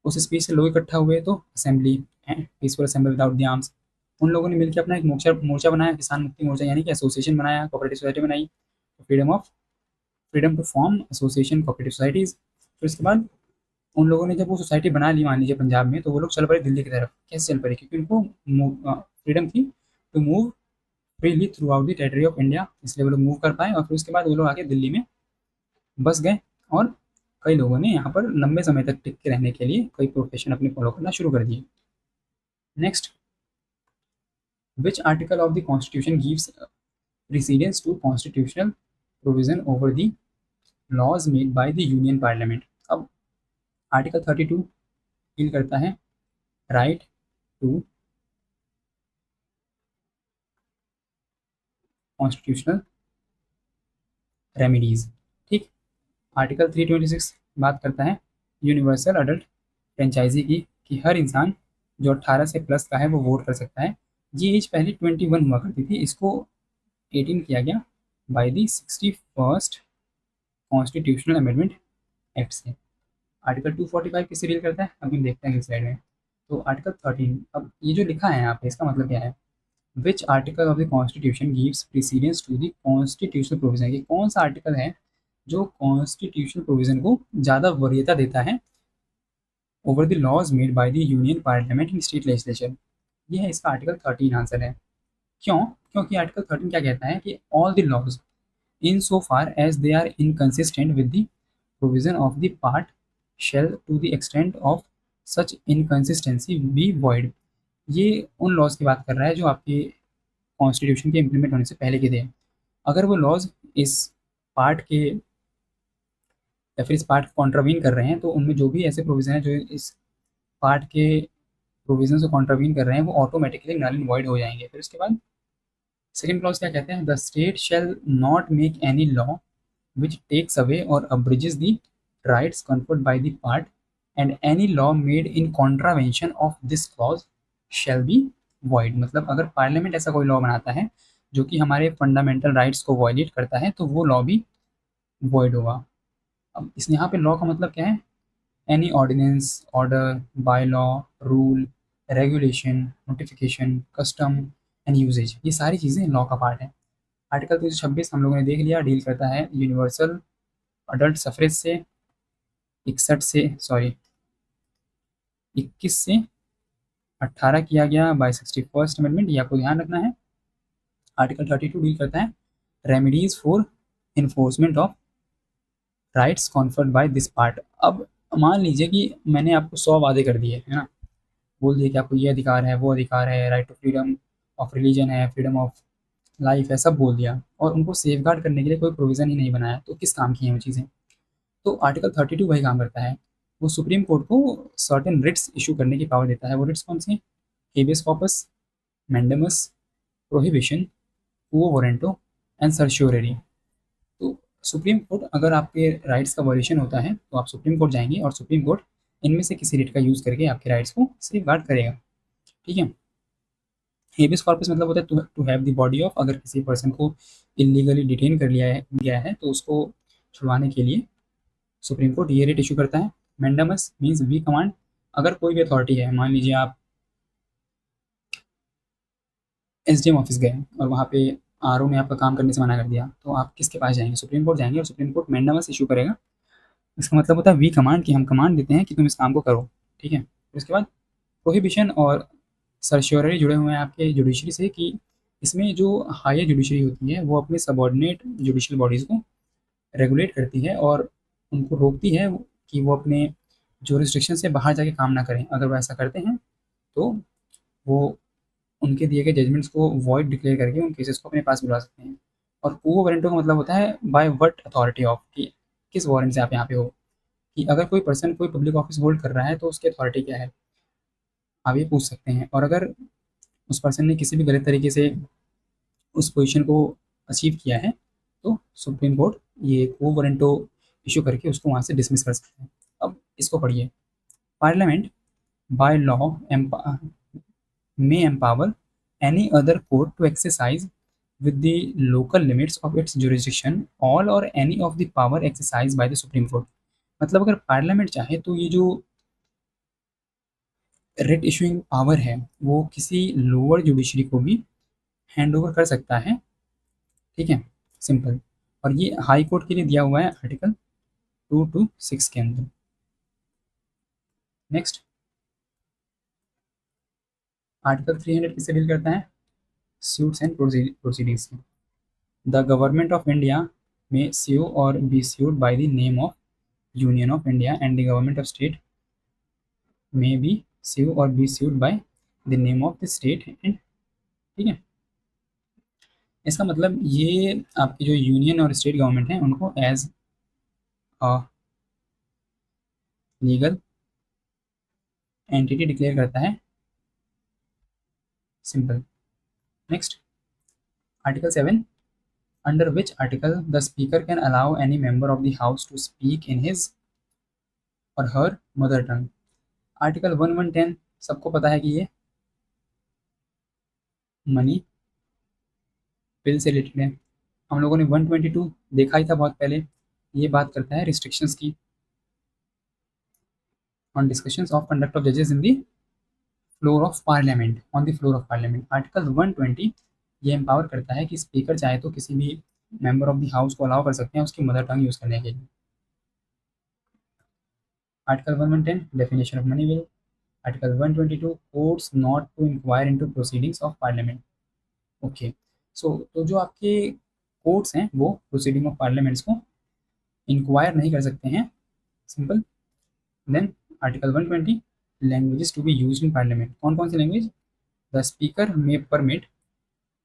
उस स्पीच से लोग इकट्ठा हुए तो assembly, peaceful assembly without the arms. उन लोगों ने मिलकर अपना एक मोर्चा मोर्चा बनाया, किसान मुक्ति मोर्चा, यानी कि एसोसिएशन बनाया, कोऑपरेटिव सोसाइटी बनाई, freedom to form association cooperative societies. फिर उसके बाद उन लोगों ने जब वो सोसाइटी बना ली मान लीजिए पंजाब में, तो वो लोग चल पड़े दिल्ली की तरफ। कैसे चल पड़े? क्योंकि उनको फ्रीडम थी to move freely throughout the territory of India, इसलिए वो लोग मूव कर पाए। और फिर उसके बाद वो लोग आके दिल्ली में बस गए और कई लोगों ने यहाँ पर लंबे समय तक टिक के रहने के लिए कई प्रोफेशन अपने फॉलो करना शुरू कर दिए। Next, which article of the constitution gives precedence to constitutional provision over the laws made by the union parliament? अब आर्टिकल 32 डील करता है राइट टू कॉन्स्टिट्यूशनल रेमेडीज। ठीक। आर्टिकल 326 बात करता है यूनिवर्सल अडल्ट फ्रेंचाइजी की, कि हर इंसान जो 18 से प्लस का है वो वोट कर सकता है। ये एज पहले 21 हुआ करती थी, इसको 18 किया गया by the 61st constitutional amendment act से। आर्टिकल 245 किससे डील करता है, अभी हम देखते हैं किस साइड में। तो आर्टिकल 13, अब ये जो लिखा है यहाँ पे इसका मतलब क्या है? Which article of the constitution gives precedence to the constitutional provision? ये कौन सा आर्टिकल है जो कॉन्स्टिट्यूशनल प्रोविजन को ज़्यादा वरीयता देता है over the laws made by the union parliament in state legislature? ये है इसका आर्टिकल 13 आंसर है। क्यों? क्योंकि आर्टिकल 13 क्या कहता है कि all the laws in so far as they are inconsistent with the provision of the part shall to the extent of such inconsistency be void. ये उन लॉज की बात कर रहा है जो आपके कॉन्स्टिट्यूशन के इम्प्लीमेंट होने से पहले के थे। अगर वो लॉज इस पार्ट के या फिर इस पार्ट को कॉन्ट्रावीन कर रहे हैं, तो उनमें जो भी ऐसे प्रोविज़न है जो इस पार्ट के प्रोविज़न से कॉन्ट्रावीन कर रहे हैं वो ऑटोमेटिकली नल एंड वॉइड हो जाएंगे। फिर उसके बाद सेकंड क्लॉज क्या कहते हैं? The state shall not make any law which takes away और abridges the rights conferred by the part and any law made in contravention of this clause shall be void. मतलब अगर parliament ऐसा कोई law बनाता है जो कि हमारे फंडामेंटल राइट्स को वॉयलेट करता है तो वो लॉ भी वॉइड होगा। अब इस यहाँ पे लॉ का मतलब क्या है? Any ordinance, order, by law, rule, regulation, notification, custom and usages, ये सारी चीज़ें लॉ का पार्ट है। आर्टिकल 326 हम लोगों ने देख लिया, डील करता है यूनिवर्सल अडल्ट सफरेज से 21 से 18 किया गया बाय 61st अमेंडमेंट, ये आपको ध्यान रखना है। आर्टिकल 32 डील करता है remedies for enforcement of rights conferred by this part. अब मान लीजिए कि मैंने आपको 100 वादे कर दिए है ना, बोल दिए कि आपको ये अधिकार है, वो अधिकार है, right to freedom of religion है, फ्रीडम ऑफ लाइफ है, सब बोल दिया, और उनको सेफ गार्ड करने के लिए कोई प्रोविज़न ही नहीं बनाया, तो किस काम की हैं वो चीज़ें? तो आर्टिकल 32 वही काम करता है। वो सुप्रीम कोर्ट को सर्टेन रिट्स इशू करने की पावर देता है। वो रिट्स कौन सी? Habeas corpus, mandamus, prohibition, quo warranto and certiorari. तो सुप्रीम कोर्ट, अगर आपके राइट्स का वॉल्यूशन होता है तो आप सुप्रीम कोर्ट जाएंगे और सुप्रीम कोर्ट इनमें से किसी रिट का यूज़ करके आपके राइट्स को सेफ गार्ड करेगा। ठीक है। हेबियस कॉर्पस मतलब होता है to have the body of, अगर किसी पर्सन को इलीगली डिटेन कर लिया है गया है तो उसको छुड़वाने के लिए सुप्रीम कोर्ट ये रिट इशू करता है। मैंडामस मीन्स वी कमांड, अगर कोई भी अथॉरिटी है, मान लीजिए आप एसडीएम ऑफिस गए और वहाँ पे आरओ ने आपका काम करने से मना कर दिया, तो आप किसके पास जाएंगे? सुप्रीम कोर्ट जाएंगे और सुप्रीम कोर्ट मैंडामस इशू करेगा। इसका मतलब होता है वी कमांड, कि हम कमांड देते हैं कि तुम इस काम को करो। ठीक है। फिर उसके बाद प्रोहिबिशन और सर्श्योररी जुड़े हुए हैं आपके जुडिशरी से, कि इसमें जो हायर जुडिशरी होती है वो अपने सबॉर्डिनेट जुडिशल बॉडीज़ को रेगुलेट करती है और उनको रोकती है कि वो अपने जोरिस्डिक्शन से बाहर जाके काम ना करें। अगर वो ऐसा करते हैं तो वो उनके दिए गए जजमेंट्स को वॉइड डिक्लेयर करके उन केसेस को अपने पास बुला सकते हैं। और क्वो वारंटो का मतलब होता है बाय व्हाट अथॉरिटी ऑफ, कि किस वारंट से आप यहाँ पे हो, कि अगर कोई पर्सन कोई पब्लिक ऑफिस होल्ड कर रहा है तो उसकी अथॉरिटी क्या है, आप ये पूछ सकते हैं। और अगर उस पर्सन ने किसी भी गलत तरीके से उस पोजीशन को अचीव किया है तो सुप्रीम कोर्ट ये क्वो वारंटो इशू करके उसको वहाँ से डिसमिस कर सकते हैं। अब इसको पढ़िए। Parliament by law may empower any other court to exercise with the local limits of its jurisdiction all or any of the power exercised by the Supreme Court। मतलब अगर पार्लियामेंट चाहे तो ये जो रिट इशूइंग पावर है वो किसी lower judiciary को भी हैंड ओवर कर सकता है। ठीक है, सिंपल। और ये हाई कोर्ट के लिए दिया हुआ है आर्टिकल 2 to 6 के अंदर। नेक्स्ट, आर्टिकल 300 किससे डील करता है? Suits and proceedings. The government of India में sue or be sued by the name of Union of India and the government of state may be sue or be sued by the name of the state and। ठीक है, इसका मतलब ये आपकी जो union और state government है उनको as a legal entity declare करता है। Simple. Next, article 7, under which article the speaker can allow any member of the house to speak in his or her mother tongue। Article 1110 सबको पता है कि ये money bill से related है। हम लोगों ने 122 देखा ही था बहुत पहले, ये बात करता है रिस्ट्रिक्शंस की, on discussions of conduct of जजेस in the floor of parliament, on the floor of parliament. Article 120 ये एम्पावर करता है कि स्पीकर चाहे तो किसी भी मेंबर ऑफ द हाउस को अलाउ कर सकते हैं उसकी मदर टंग यूज़ करने के लिए। Article 110 definition of money bill. Article 122 courts not to inquire into proceedings of parliament. Okay, so तो जो आपके कोर्ट्स हैं वो प्रोसीडिंग ऑफ पार्लियामेंट्स को इंक्वायर नहीं कर सकते हैं। Simple. Then article 120 languages to be used in parliament. कौन कौन सी language? The speaker may permit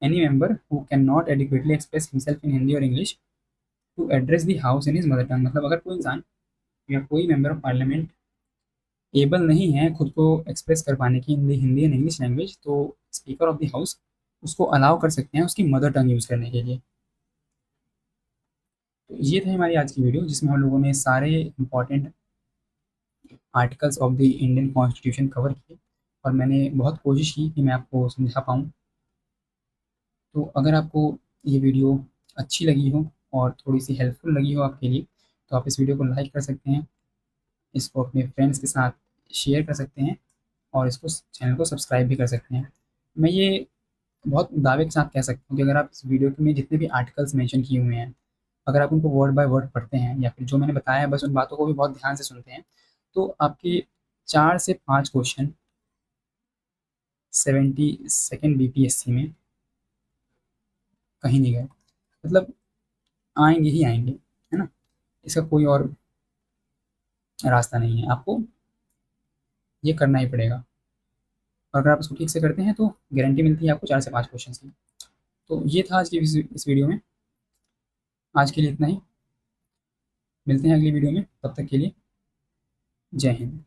any member who cannot adequately express himself in Hindi or English to address the house in his mother tongue। मतलब अगर कोई इंसान या कोई member of parliament able नहीं है खुद को एक्सप्रेस कर पाने की हिंदी एंड इंग्लिश लैंग्वेज, तो स्पीकर ऑफ द हाउस उसको अलाउ कर सकते हैं उसकी मदर टंग यूज़ करने के लिए। तो ये थी हमारी आज की वीडियो जिसमें हम लोगों ने सारे important articles of the Indian constitution cover किए और मैंने बहुत कोशिश की कि मैं आपको समझा पाऊँ। तो अगर आपको ये वीडियो अच्छी लगी हो और थोड़ी सी हेल्पफुल लगी हो आपके लिए तो आप इस वीडियो को लाइक कर सकते हैं, इसको अपने फ्रेंड्स के साथ शेयर कर सकते हैं और इसको चैनल को सब्सक्राइब भी कर सकते हैं। मैं ये बहुत दावे के साथ कह सकता हूँ कि अगर आप इस वीडियो में जितने भी आर्टिकल्स मेंशन किए हुए हैं अगर आप उनको वर्ड बाय वर्ड पढ़ते हैं या फिर जो मैंने बताया है बस उन बातों को भी बहुत ध्यान से सुनते हैं तो आपके 4 से 5 क्वेश्चन 72nd BPSC में कहीं नहीं गए। मतलब आएंगे ही आएंगे, है ना, इसका कोई और रास्ता नहीं है, आपको ये करना ही पड़ेगा। और अगर आप इसको ठीक से करते हैं तो गारंटी मिलती है आपको 4 से 5 क्वेश्चन की। तो ये था आज की इस वीडियो में। आज के लिए इतना ही, मिलते हैं अगली वीडियो में, तब तक के लिए जय हिंद।